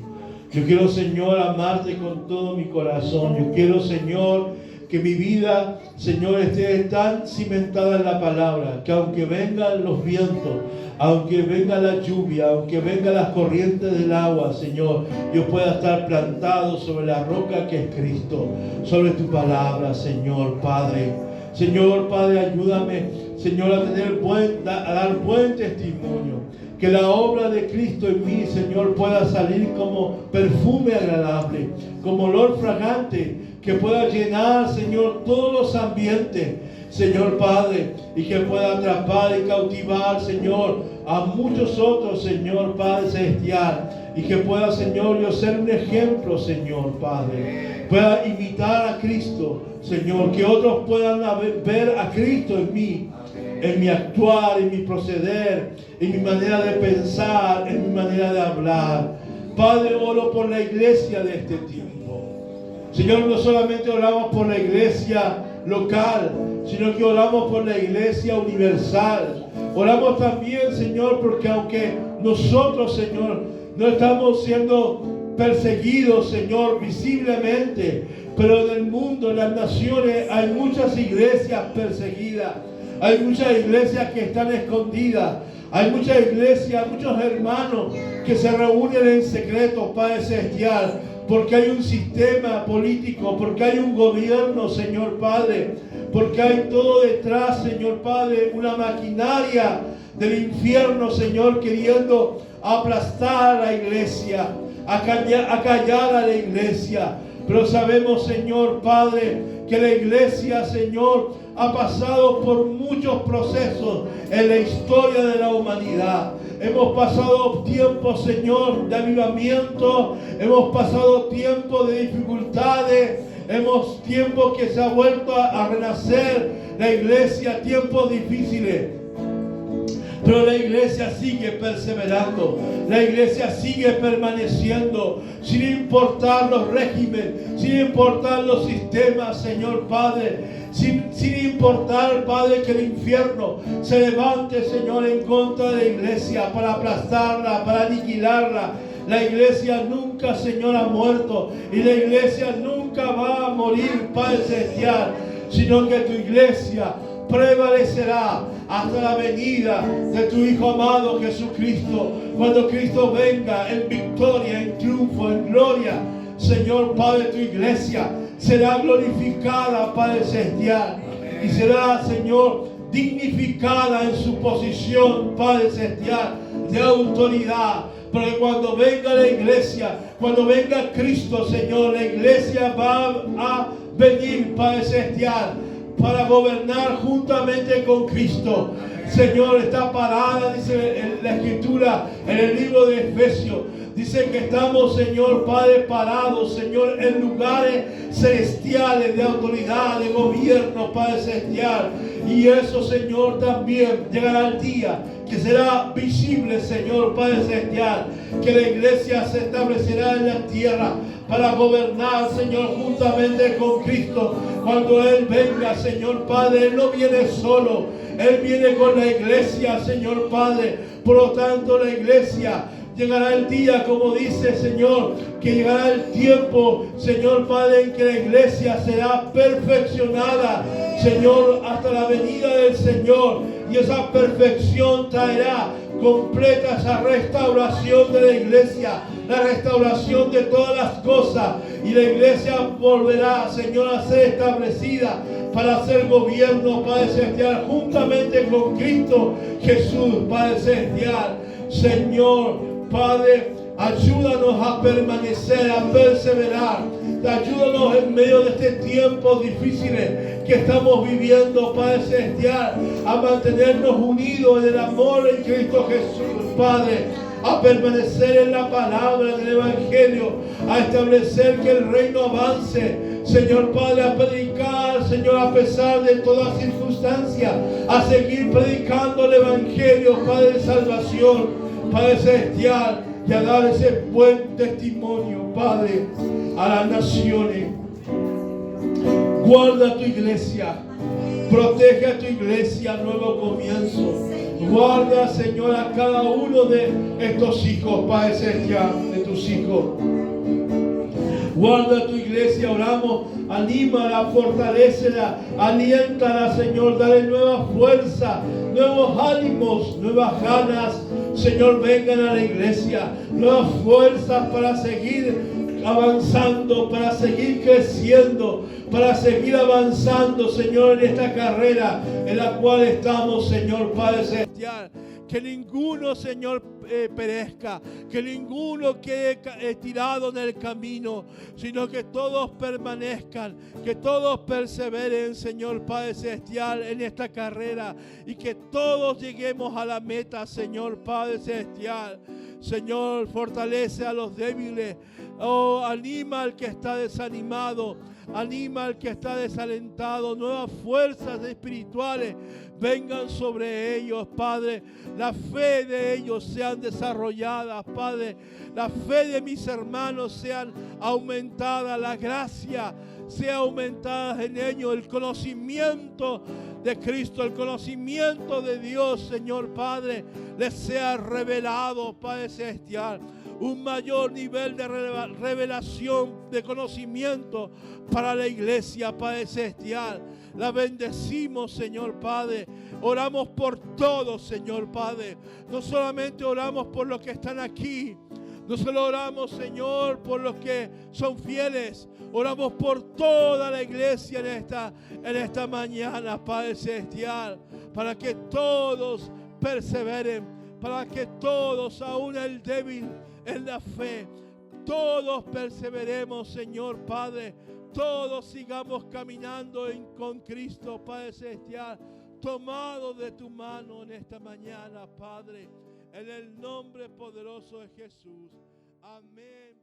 Yo quiero, Señor, amarte con todo mi corazón. Yo quiero, Señor, que mi vida, Señor, esté tan cimentada en la palabra, que aunque vengan los vientos, aunque venga la lluvia, aunque vengan las corrientes del agua, Señor, yo pueda estar plantado sobre la roca que es Cristo, sobre tu palabra, Señor, Padre. Señor, Padre, ayúdame, Señor, a dar buen testimonio. Que la obra de Cristo en mí, Señor, pueda salir como perfume agradable, como olor fragante, que pueda llenar, Señor, todos los ambientes, Señor Padre, y que pueda atrapar y cautivar, Señor, a muchos otros, Señor Padre Celestial, y que pueda, Señor, yo ser un ejemplo, Señor Padre, pueda imitar a Cristo, Señor, que otros puedan ver a Cristo en mí, en mi actuar, en mi proceder, en mi manera de pensar, en mi manera de hablar. Padre, oro por la iglesia de este tiempo. Señor, no solamente oramos por la iglesia local, sino que oramos por la iglesia universal. Oramos también, Señor, porque aunque nosotros, Señor, no estamos siendo perseguidos, Señor, visiblemente, pero en el mundo, en las naciones, hay muchas iglesias perseguidas. Hay muchas iglesias que están escondidas. Hay muchas iglesias, muchos hermanos que se reúnen en secreto, Padre Celestial, porque hay un sistema político, porque hay un gobierno, Señor Padre, porque hay todo detrás, Señor Padre, una maquinaria del infierno, Señor, queriendo aplastar a la iglesia, acallar a la iglesia. Pero sabemos, Señor Padre, que la iglesia, Señor, ha pasado por muchos procesos en la historia de la humanidad. Hemos pasado tiempos, Señor, de avivamiento. Hemos pasado tiempos de dificultades. Hemos tiempos que se ha vuelto a renacer la iglesia, tiempos difíciles. Pero la iglesia sigue perseverando, la iglesia sigue permaneciendo, sin importar los regímenes, sin importar los sistemas, Señor Padre, sin importar, Padre, que el infierno se levante, Señor, en contra de la iglesia para aplastarla, para aniquilarla. La iglesia nunca, Señor, ha muerto y la iglesia nunca va a morir, Padre Celestial, sino que tu iglesia prevalecerá hasta la venida de tu Hijo amado Jesucristo. Cuando Cristo venga en victoria, en triunfo, en gloria, Señor Padre, tu iglesia será glorificada, Padre Celestial, y será, Señor, dignificada en su posición, Padre Celestial, de autoridad. Porque cuando venga la iglesia, cuando venga Cristo, Señor, la iglesia va a venir, Padre Celestial, para gobernar juntamente con Cristo. Señor, está parada, dice en la Escritura, en el libro de Efesios. Dice que estamos, Señor Padre, parados, Señor, en lugares celestiales de autoridad, de gobierno, Padre Celestial. Y eso, Señor, también llegará el día que será visible, Señor Padre Celestial, que la iglesia se establecerá en la tierra para gobernar, Señor, juntamente con Cristo. Cuando Él venga, Señor Padre, Él no viene solo, Él viene con la iglesia, Señor Padre. Por lo tanto, la iglesia llegará el día, como dice Señor, que llegará el tiempo, Señor Padre, en que la iglesia será perfeccionada, Señor, hasta la venida del Señor. Y esa perfección traerá completa esa restauración de la iglesia, la restauración de todas las cosas, y la iglesia volverá, Señor, a ser establecida para hacer gobierno, Padre Celestial, juntamente con Cristo Jesús, Padre Celestial. Señor, Padre, ayúdanos a permanecer, a perseverar. Ayúdanos en medio de este tiempo difíciles que estamos viviendo, Padre Celestial, a mantenernos unidos en el amor en Cristo Jesús, Padre, a permanecer en la palabra del Evangelio, a establecer que el reino avance, Señor Padre, a predicar, Señor, a pesar de toda circunstancia, a seguir predicando el Evangelio, Padre de salvación, Padre Celestial, y a dar ese buen testimonio, Padre, a las naciones. Guarda tu iglesia, protege a tu iglesia, nuevo comienzo. Guarda, Señor, a cada uno de estos hijos, Padre Celestial, de tus hijos. Guarda tu iglesia, oramos, anímala, fortalécela, aliéntala, Señor, dale nueva fuerza, nuevos ánimos, nuevas ganas, Señor, vengan a la iglesia, nuevas fuerzas para seguir avanzando, para seguir creciendo, para seguir avanzando, Señor, en esta carrera en la cual estamos, Señor Padre Celestial. Que ninguno, Señor, perezca, que ninguno quede tirado en el camino, sino que todos permanezcan, que todos perseveren, Señor Padre Celestial, en esta carrera, y que todos lleguemos a la meta, Señor Padre Celestial. Señor, fortalece a los débiles, oh, anima al que está desanimado, anima al que está desalentado, nuevas fuerzas espirituales vengan sobre ellos, Padre. La fe de ellos sean desarrolladas, Padre. La fe de mis hermanos sean aumentada, la gracia sea aumentada en ellos, el conocimiento de Cristo, el conocimiento de Dios, Señor Padre, les sea revelado, Padre Celestial. Un mayor nivel de revelación, de conocimiento para la iglesia, Padre Celestial. La bendecimos, Señor Padre. Oramos por todos, Señor Padre. No solamente oramos por los que están aquí. No solo oramos, Señor, por los que son fieles. Oramos por toda la iglesia en esta mañana, Padre Celestial. Para que todos perseveren. Para que todos, aún el débil en la fe, todos perseveremos, Señor Padre. Todos sigamos caminando con Cristo, Padre Celestial, tomado de tu mano en esta mañana, Padre, en el nombre poderoso de Jesús. Amén.